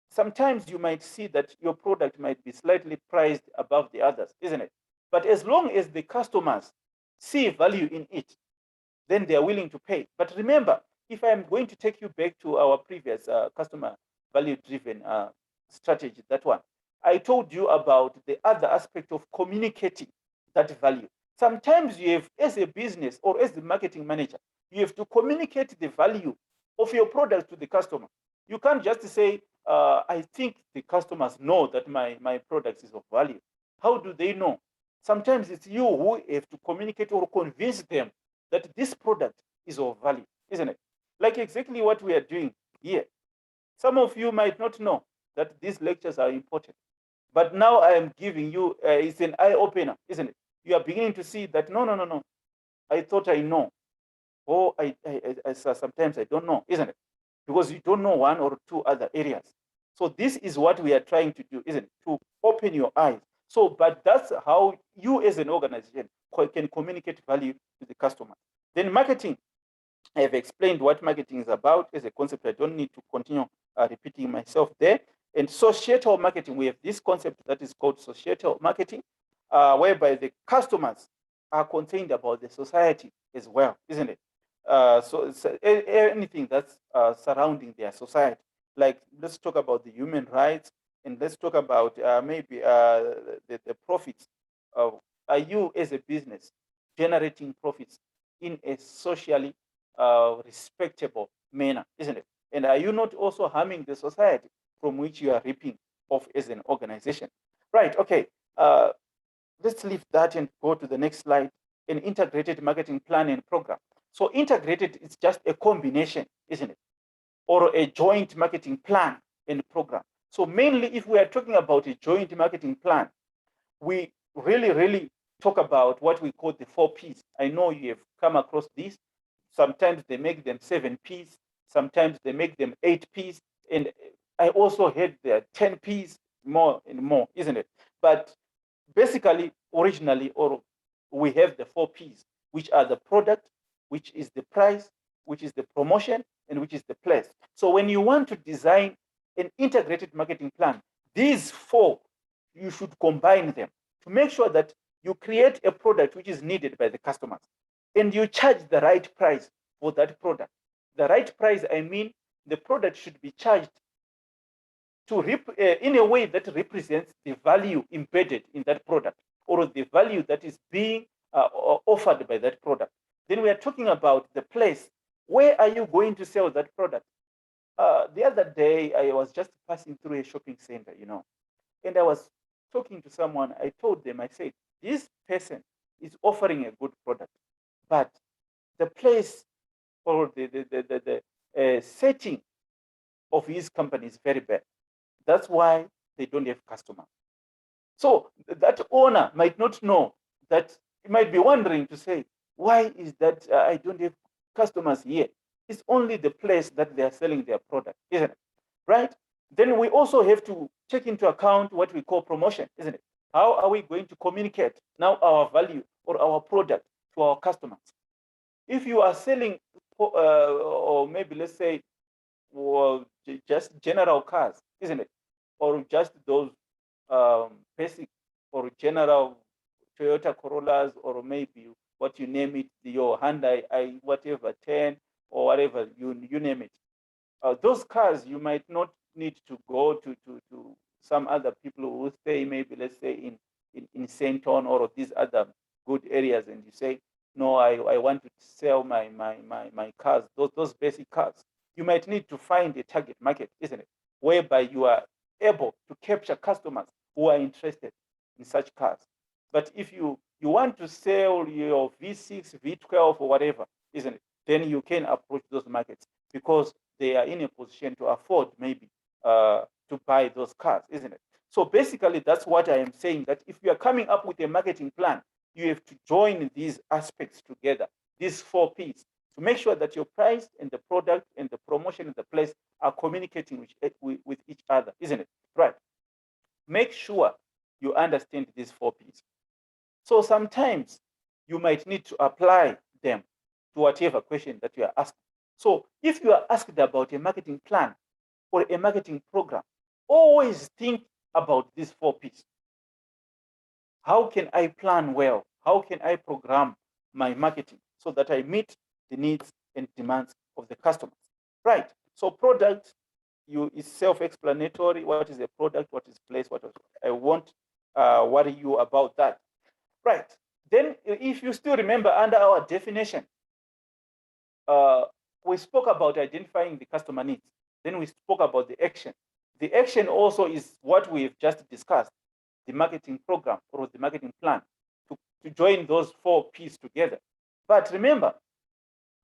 Sometimes you might see that your product might be slightly priced above the others, isn't it? But as long as the customers see value in it, then they are willing to pay. But remember, if I'm going to take you back to our previous customer value-driven strategy, that one, I told you about the other aspect of communicating that value. Sometimes you have, as a business or as the marketing manager, you have to communicate the value of your product to the customer. You can't just say, I think the customers know that my product is of value. How do they know? Sometimes it's you who have to communicate or convince them that this product is of value, isn't it? Like exactly what we are doing here. Some of you might not know that these lectures are important, but now I am giving you, it's an eye-opener, isn't it? You are beginning to see that, no. I thought I know. Or sometimes I don't know, isn't it? Because you don't know one or two other areas. So this is what we are trying to do, isn't it? To open your eyes. So, but that's how you as an organization can communicate value to the customer. Then marketing, I have explained what marketing is about as a concept. I don't need to continue repeating myself there. And societal marketing, we have this concept that is called societal marketing, whereby the customers are concerned about the society as well, isn't it? So it's anything that's surrounding their society. Like, let's talk about the human rights, and let's talk about maybe the profits. Are you as a business generating profits in a socially respectable manner, isn't it? And are you not also harming the society from which you are reaping off as an organization? Right, okay. Let's leave that and go to the next slide. An integrated marketing plan and program. So integrated is just a combination, isn't it? Or a joint marketing plan and program. So mainly if we are talking about a joint marketing plan, we really talk about what we call the 4 Ps. I know you have come across these. Sometimes they make them 7 Ps. Sometimes they make them 8 Ps. And I also had the 10 P's, more and more, isn't it? But basically, originally, or we have the 4 P's, which are the product, which is the price, which is the promotion, and which is the place. So when you want to design an integrated marketing plan, these 4, you should combine them to make sure that you create a product which is needed by the customers, and you charge the right price for that product. The right price, I mean, the product should be charged in a way that represents the value embedded in that product, or the value that is being offered by that product. Then we are talking about the place. Where are you going to sell that product? The other day, I was just passing through a shopping center, and I was talking to someone. I told them, I said, this person is offering a good product, but the place or the setting of his company is very bad. That's why they don't have customers. So that owner might not know that. He might be wondering to say, why is that I don't have customers here? It's only the place that they are selling their product, isn't it? Right? Then we also have to take into account what we call promotion, isn't it? How are we going to communicate now our value or our product to our customers? If you are selling, or maybe let's say, well, just general cars, isn't it? Or just those basic or general Toyota Corollas, or maybe what you name it, your Hyundai whatever 10 or whatever you name it. Those cars you might not need to go to some other people who stay, maybe let's say in Sainton or these other good areas, and you say, no, I want to sell my cars, those basic cars. You might need to find a target market, isn't it? Whereby you are able to capture customers who are interested in such cars. But if you want to sell your V6, V12 or whatever, isn't it? Then you can approach those markets because they are in a position to afford maybe to buy those cars, isn't it? So basically, that's what I am saying, that if you are coming up with a marketing plan, you have to join these aspects together, these 4 P's, to make sure that your price and the product and the promotion and the place are communicating with each other, isn't it? Right. Make sure you understand these 4 P's. So sometimes you might need to apply them to whatever question that you are asked. So if you are asked about a marketing plan or a marketing program, always think about these 4 P's. How can I plan well? How can I program my marketing so that I meet the needs and demands of the customers? Right. So product is self-explanatory. What is a product? What is place? I won't worry you about that. Right. Then if you still remember, under our definition, we spoke about identifying the customer needs. Then we spoke about the action. The action also is what we've just discussed, the marketing program or the marketing plan, to join those 4 P's together. But remember,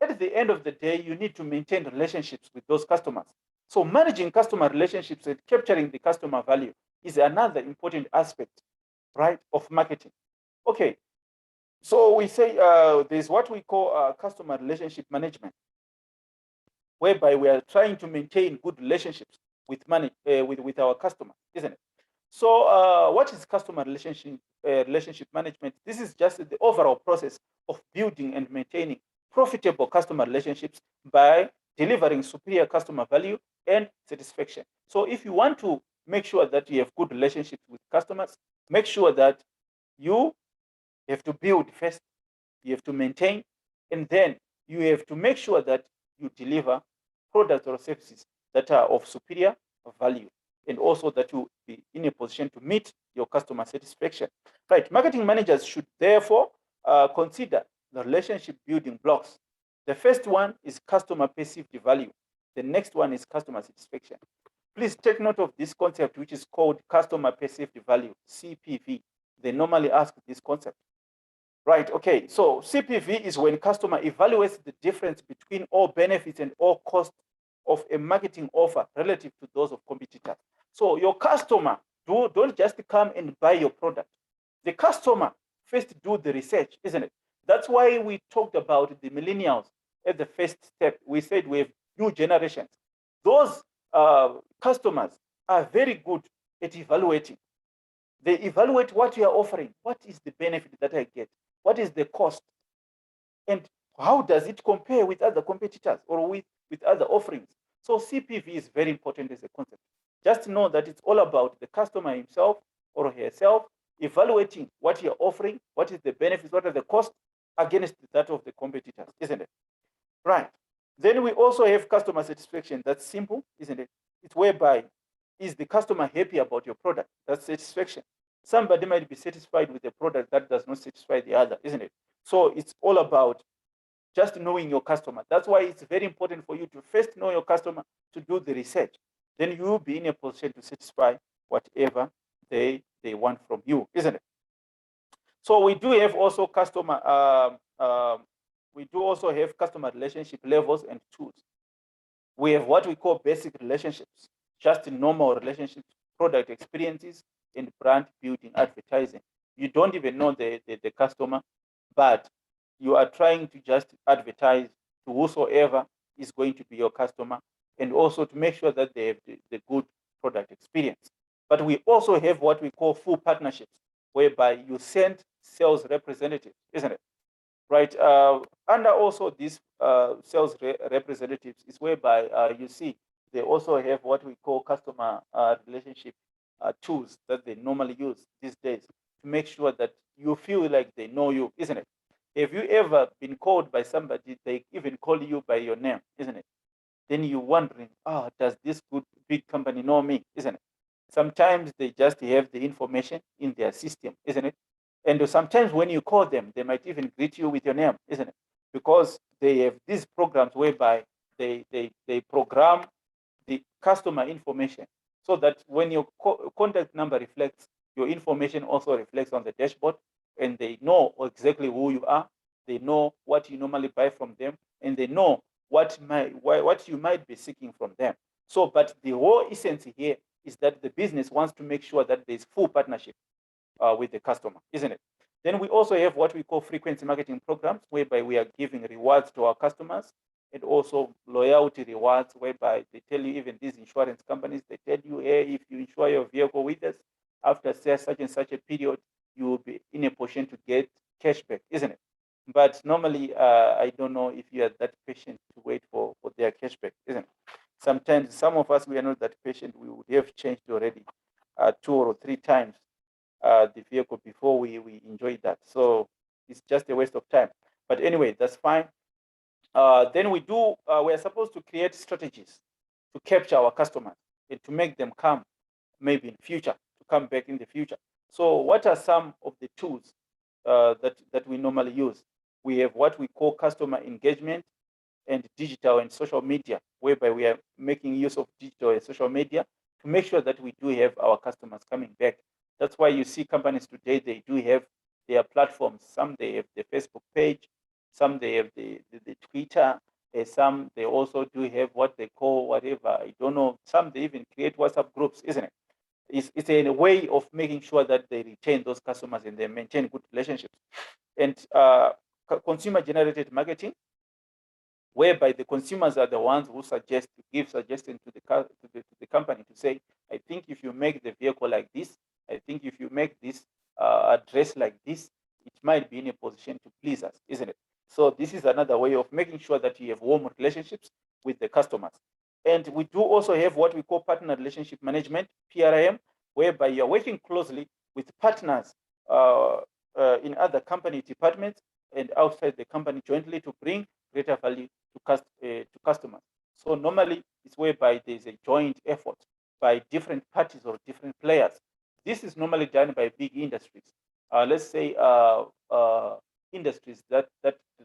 at the end of the day, you need to maintain relationships with those customers. So managing customer relationships and capturing the customer value is another important aspect, right, of marketing. Okay, so we say there's what we call customer relationship management, whereby we are trying to maintain good relationships with our customers, isn't it? So what is customer relationship management? This is just the overall process of building and maintaining profitable customer relationships by delivering superior customer value and satisfaction. So if you want to make sure that you have good relationships with customers, make sure that you have to build first, you have to maintain, and then you have to make sure that you deliver products or services that are of superior value, and also that you be in a position to meet your customer satisfaction. Right. Marketing managers should therefore consider the relationship building blocks. The first one is customer perceived value. The next one is customer satisfaction. Please take note of this concept, which is called customer perceived value, CPV. They normally ask this concept. Right, okay, so CPV is when customer evaluates the difference between all benefits and all costs of a marketing offer relative to those of competitors. So your customer, don't just come and buy your product. The customer first do the research, isn't it? That's why we talked about the millennials at the first step. We said we have new generations. Those customers are very good at evaluating. They evaluate what you are offering. What is the benefit that I get? What is the cost? And how does it compare with other competitors or with other offerings? So CPV is very important as a concept. Just know that it's all about the customer himself or herself evaluating what you're offering, what is the benefits, what are the costs against that of the competitors, isn't it? Right. Then we also have customer satisfaction. That's simple, isn't it? It's whereby is the customer happy about your product? That's satisfaction. Somebody might be satisfied with a product that does not satisfy the other, isn't it? So it's all about just knowing your customer. That's why it's very important for you to first know your customer, to do the research. Then you will be in a position to satisfy whatever they want from you, isn't it? So we do have also customer relationship levels and tools. We have what we call basic relationships, just normal relationships, product experiences, and brand building advertising. You don't even know the customer, but you are trying to just advertise to whosoever is going to be your customer, and also to make sure that they have the good product experience. But we also have what we call full partnerships, whereby you send sales representatives, isn't it? Right. Under also these sales representatives is whereby you see they also have what we call customer relationship tools that they normally use these days to make sure that you feel like they know you, isn't it? Have you ever been called by somebody, they even call you by your name, isn't it? Then you're wondering, does this good big company know me, isn't it? Sometimes they just have the information in their system, isn't it? And sometimes when you call them, they might even greet you with your name, isn't it? Because they have these programs whereby they program the customer information so that when your contact number reflects, your information also reflects on the dashboard, and they know exactly who you are. They know what you normally buy from them, and they know what you might be seeking from them. So, but the whole essence here is that the business wants to make sure that there's full partnership with the customer, isn't it? Then we also have what we call frequency marketing programs, whereby we are giving rewards to our customers, and also loyalty rewards, whereby they tell you, even these insurance companies, they tell you, hey, if you insure your vehicle with us, after say such and such a period, you will be in a position to get cashback, isn't it? But normally, I don't know if you are that patient to wait for their cashback, isn't it? Sometimes some of us, we are not that patient. We would have changed already 2 or 3 times the vehicle before we enjoy that. So it's just a waste of time. But anyway, that's fine. Then we're supposed to create strategies to capture our customers and to make them come maybe in future, to come back in the future. So what are some of the tools that we normally use? We have what we call customer engagement and digital and social media, whereby we are making use of digital and social media to make sure that we do have our customers coming back. That's why you see companies today, they do have their platforms. Some they have the Facebook page, some they have the Twitter, some they also do have what they call whatever, I don't know, some they even create WhatsApp groups, isn't it? It's a way of making sure that they retain those customers and they maintain good relationships. And consumer generated marketing, whereby the consumers are the ones who give suggestions to the company to say, I think if you make the vehicle like this, I think if you make this address like this, it might be in a position to please us, isn't it? So this is another way of making sure that you have warm relationships with the customers. And we do also have what we call partner relationship management, PRM, whereby you're working closely with partners in other company departments and outside the company jointly to bring greater value to customers. So normally it's whereby there's a joint effort by different parties or different players. This is normally done by big industries. Let's say industries that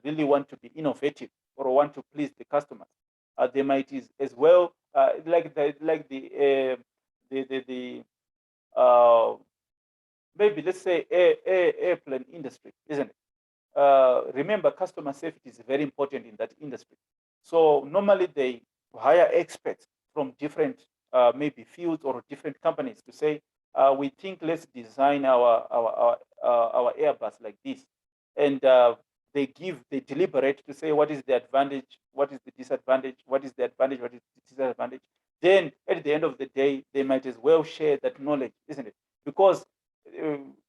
really want to be innovative or want to please the customers. They might as well maybe let's say airplane industry, isn't it? Remember, customer safety is very important in that industry. So normally they hire experts from different maybe fields or different companies to say, we think let's design our Airbus like this, and they deliberate to say what is the advantage, what is the disadvantage, what is the advantage, what is the disadvantage, then at the end of the day, they might as well share that knowledge, isn't it? Because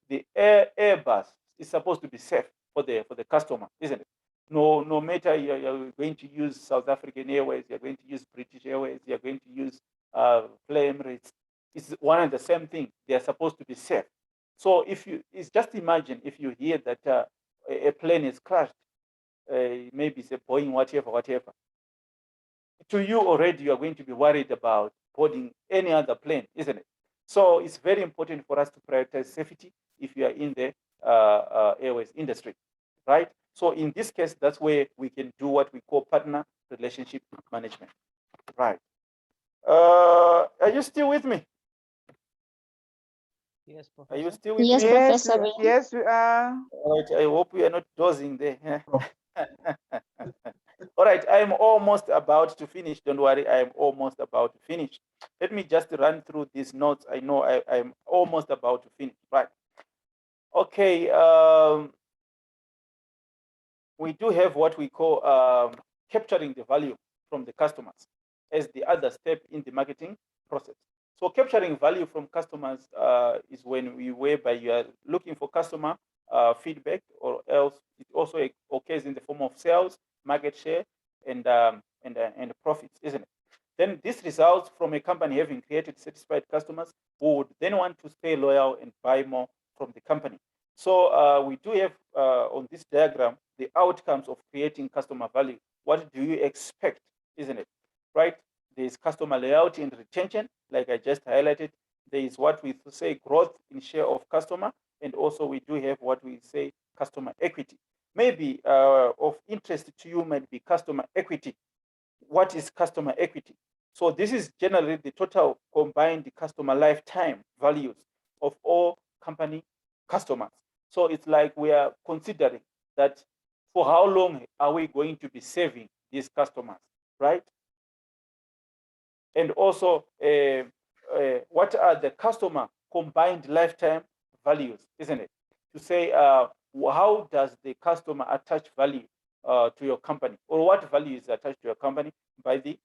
the Airbus is supposed to be safe for the customer, isn't it? No matter you're going to use South African Airways, you're going to use British Airways, you're going to use Fly Emirates, it's one and the same thing. They are supposed to be safe. So it's just imagine if you hear that a plane is crashed, maybe it's a Boeing, whatever. To you already, you are going to be worried about boarding any other plane, isn't it? So it's very important for us to prioritize safety if you are in the airways industry, right? So in this case, that's where we can do what we call partner relationship management, right? Are you still with me? Yes, Are Professor. you still with Yes, me? Professor. Yes, we are. All right, I hope we are not dozing there. All right, I'm almost about to finish. Don't worry, I'm almost about to finish. Let me just run through these notes. I know I'm almost about to finish, right? Okay, we do have what we call capturing the value from the customers as the other step in the marketing process. So capturing value from customers is whereby you are looking for customer feedback, or else it also occurs in the form of sales, market share, and profits, isn't it? Then this results from a company having created satisfied customers who would then want to stay loyal and buy more from the company. So we do have on this diagram the outcomes of creating customer value. What do you expect, isn't it? Right? There is customer loyalty and retention, like I just highlighted. There is what we say growth in share of customer, and also we do have what we say customer equity. Maybe of interest to you might be customer equity. What is customer equity? So this is generally the total combined customer lifetime values of all company customers. So it's like we are considering that for how long are we going to be serving these customers, right? And also, what are the customer combined lifetime values, isn't it? To say, how does the customer attach value to your company, or what value is attached to your company by the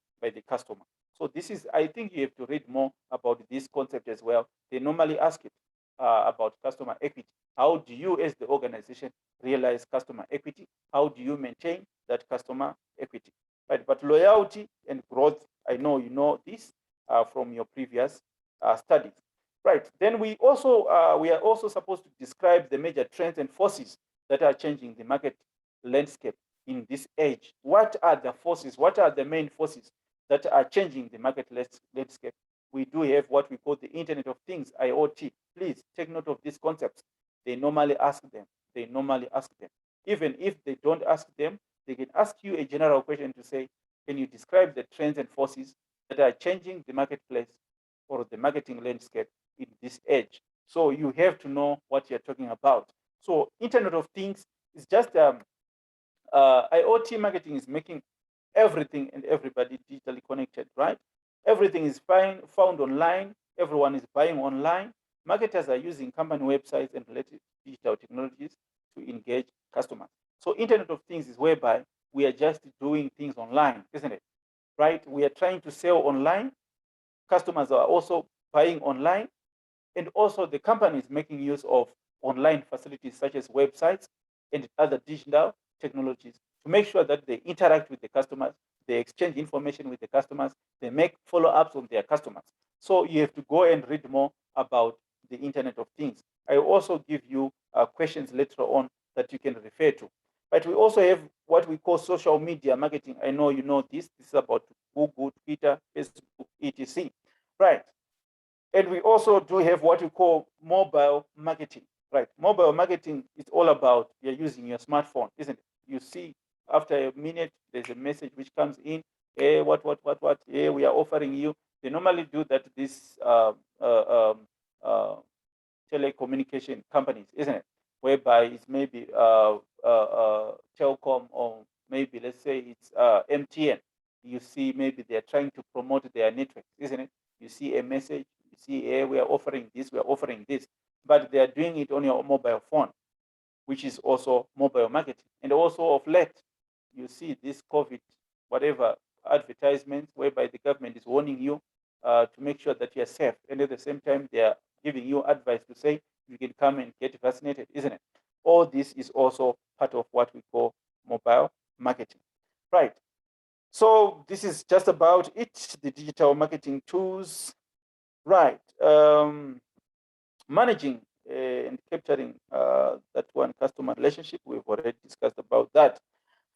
customer? So this is, I think you have to read more about this concept as well. They normally ask it about customer equity. How do you, as the organization, realize customer equity? How do you maintain that customer equity? Right, but loyalty and growth, I know you know this from your previous studies. Right, then we are also supposed to describe the major trends and forces that are changing the market landscape in this age. What are the forces? What are the main forces that are changing the market landscape? We do have what we call the Internet of Things, IoT. Please take note of these concepts. They normally ask them. Even if they don't ask them, they can ask you a general question to say, can you describe the trends and forces that are changing the marketplace or the marketing landscape in this age? So you have to know what you're talking about. So Internet of Things is just IoT marketing is making everything and everybody digitally connected, right? Everything is found online. Everyone is buying online. Marketers are using company websites and related digital technologies to engage customers. So Internet of Things is whereby we are just doing things online, isn't it? Right? We are trying to sell online. Customers are also buying online. And also the company is making use of online facilities such as websites and other digital technologies to make sure that they interact with the customers, they exchange information with the customers, they make follow-ups on their customers. So you have to go and read more about the Internet of Things. I will also give you questions later on that you can refer to. But we also have what we call social media marketing. I know you know this. This is about Google, Twitter, Facebook, etc. Right. And we also do have what we call mobile marketing. Right. Mobile marketing is all about you're using your smartphone, isn't it? You see, after a minute, there's a message which comes in. Hey, what? Hey, we are offering you. They normally do that. This telecommunication companies, isn't it? Whereby it's maybe telecom, or maybe let's say it's MTN. You see, maybe they're trying to promote their network, isn't it? You see a message, you see, hey, we are offering this, but they are doing it on your mobile phone, which is also mobile marketing. And also of late, you see this COVID, whatever advertisements whereby the government is warning you to make sure that you're safe. And at the same time, they are giving you advice to say you can come and get vaccinated, isn't it? All this is also part of what we call mobile marketing, right? So this is just about it, the digital marketing tools, right? Managing and capturing that one customer relationship, we've already discussed about that.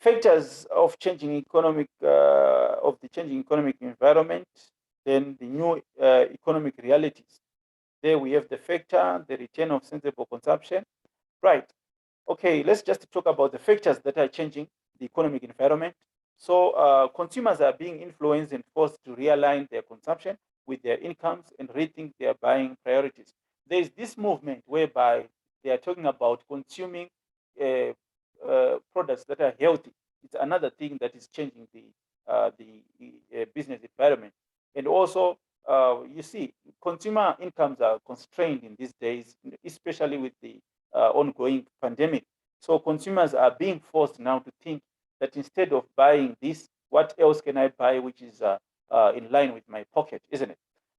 Factors of changing economic, of the changing economic environment, then the new economic realities. There we have the factor, the return of sensible consumption, right? Okay, let's just talk about the factors that are changing the economic environment. So consumers are being influenced and forced to realign their consumption with their incomes and rethink their buying priorities. There is this movement whereby they are talking about consuming products that are healthy. It's another thing that is changing the business environment. And also, you see, consumer incomes are constrained in these days, especially with the ongoing pandemic. So consumers are being forced now to think that instead of buying this, what else can I buy which is in line with my pocket, isn't it?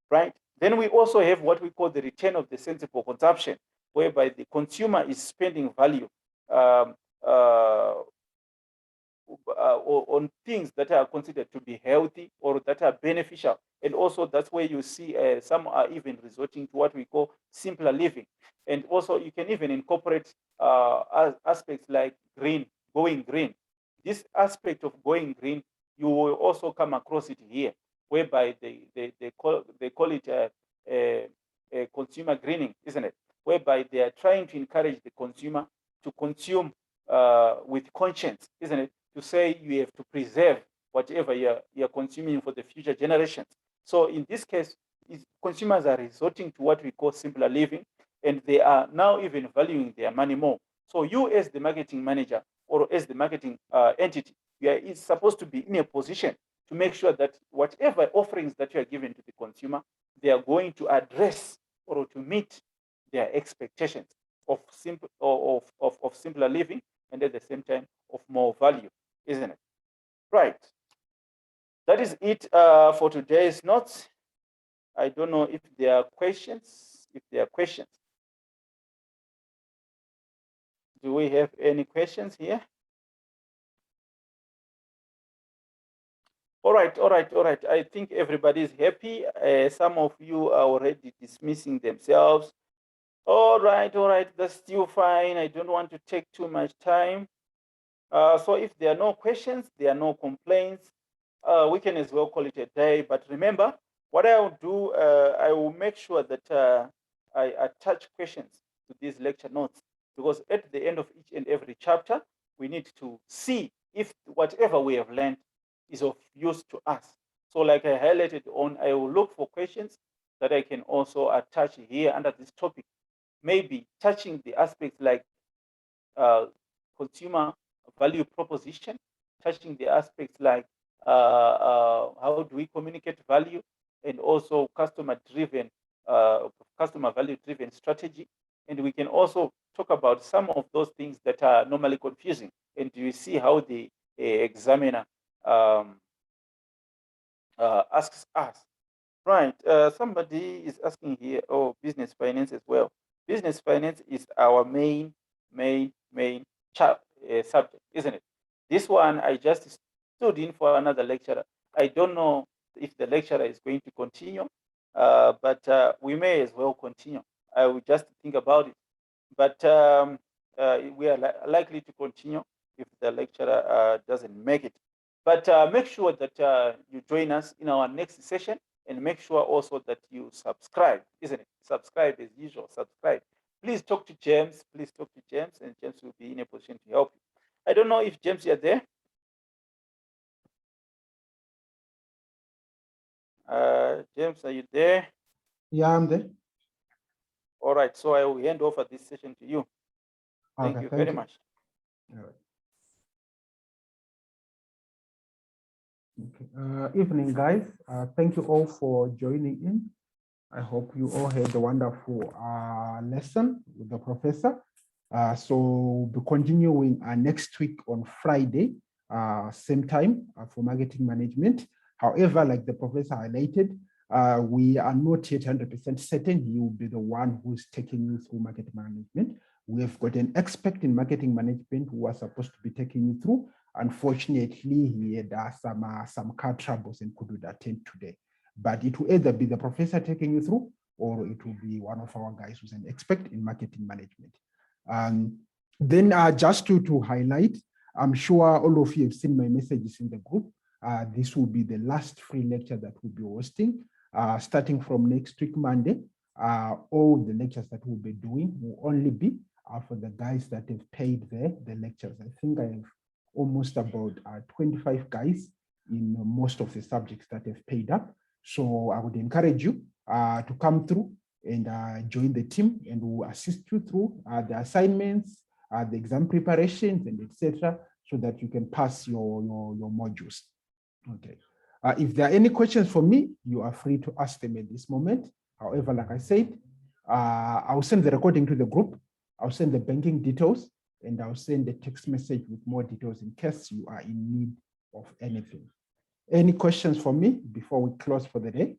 Right? Then we also have what we call the return of the sensible consumption, whereby the consumer is spending value on things that are considered to be healthy or that are beneficial. And also that's where you see some are even resorting to what we call simpler living. And also you can even incorporate aspects like going green. This aspect of going green, you will also come across it here, whereby they call it a consumer greening, isn't it? Whereby they are trying to encourage the consumer to consume with conscience, isn't it? To say you have to preserve whatever you're consuming for the future generations. So in this case, consumers are resorting to what we call simpler living, and they are now even valuing their money more. So you as the marketing manager or as the marketing entity, you are supposed to be in a position to make sure that whatever offerings that you are giving to the consumer, they are going to address or to meet their expectations of simpler living, and at the same time of more value, isn't it? Right. That is it for today's notes. I don't know if there are questions. If there are questions, do we have any questions here? All right. I think everybody is happy. Some of you are already dismissing themselves. All right. That's still fine. I don't want to take too much time. So if there are no questions, there are no complaints, we can as well call it a day. But remember, what I will do, I will make sure that I attach questions to these lecture notes, because at the end of each and every chapter, we need to see if whatever we have learned is of use to us. So like I highlighted on, I will look for questions that I can also attach here under this topic, maybe touching the aspects like consumer value proposition, touching the aspects like how do we communicate value, and also customer value driven strategy. And we can also talk about some of those things that are normally confusing, and you see how the examiner asks us. Right, somebody is asking here, oh, business finance as well. Business finance is our main subject, isn't it? This one, I just stood in for another lecturer. I don't know if the lecturer is going to continue, but we may as well continue. I will just think about it. But we are likely to continue if the lecturer doesn't make it. But make sure that you join us in our next session, and make sure also that you subscribe, isn't it? Subscribe as usual, subscribe. Please talk to James, and James will be in a position to help you. I don't know if James, you're there. James, are you there? Yeah, I'm there. All right, so I will hand over this session to you. Thank you very much. All right. Okay. Evening, guys. Thank you all for joining in. I hope you all had a wonderful lesson with the professor. So we'll be continuing next week on Friday, same time for marketing management. However, like the professor highlighted, We are not yet 100% certain he will be the one who's taking you through marketing management. We have got an expert in marketing management who was supposed to be taking you through. Unfortunately, he had some car troubles and couldn't attend today. But it will either be the professor taking you through, or it will be one of our guys who's an expert in marketing management. Then just to highlight, I'm sure all of you have seen my messages in the group. This will be the last free lecture that we'll be hosting, starting from next week, Monday. All the lectures that we'll be doing will only be for the guys that have paid the lectures. I think I have almost about 25 guys in most of the subjects that have paid up. So I would encourage you to come through and join the team, and we'll assist you through the assignments, the exam preparations, and etc., so that you can pass your modules. Okay. If there are any questions for me, you are free to ask them at this moment. However, like I said, I'll send the recording to the group. I'll send the banking details, and I'll send a text message with more details in case you are in need of anything. Any questions for me before we close for the day?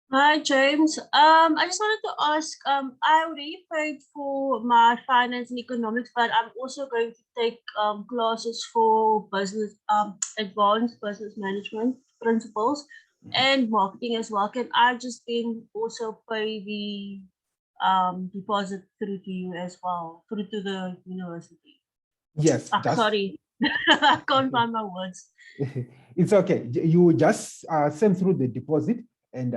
Hi, James. I just wanted to ask, I already paid for my finance and economics, but I'm also going to take classes for business, advanced business management principles and marketing as well. Can I just then also pay the deposit through to you as well, through to the university? Yes. Sorry, I can't find my words. It's okay. You just send through the deposit and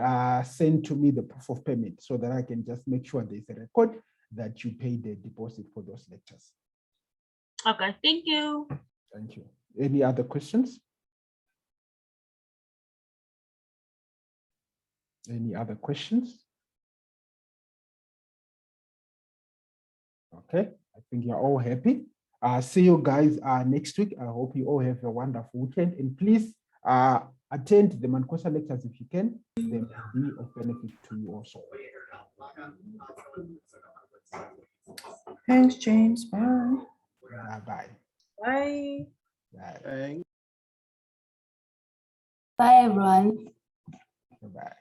send to me the proof of payment so that I can just make sure there's a record that you paid the deposit for those lectures. Okay, thank you. Thank you. Any other questions? Any other questions? Okay, I think you're all happy. See you guys next week. I hope you all have a wonderful weekend, and please attend the Mankosa lectures if you can. They may be of benefit to you also. Thanks, James. Bye. Bye. Bye. Bye. Bye, everyone. Bye.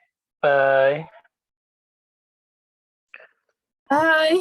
Bye. Bye.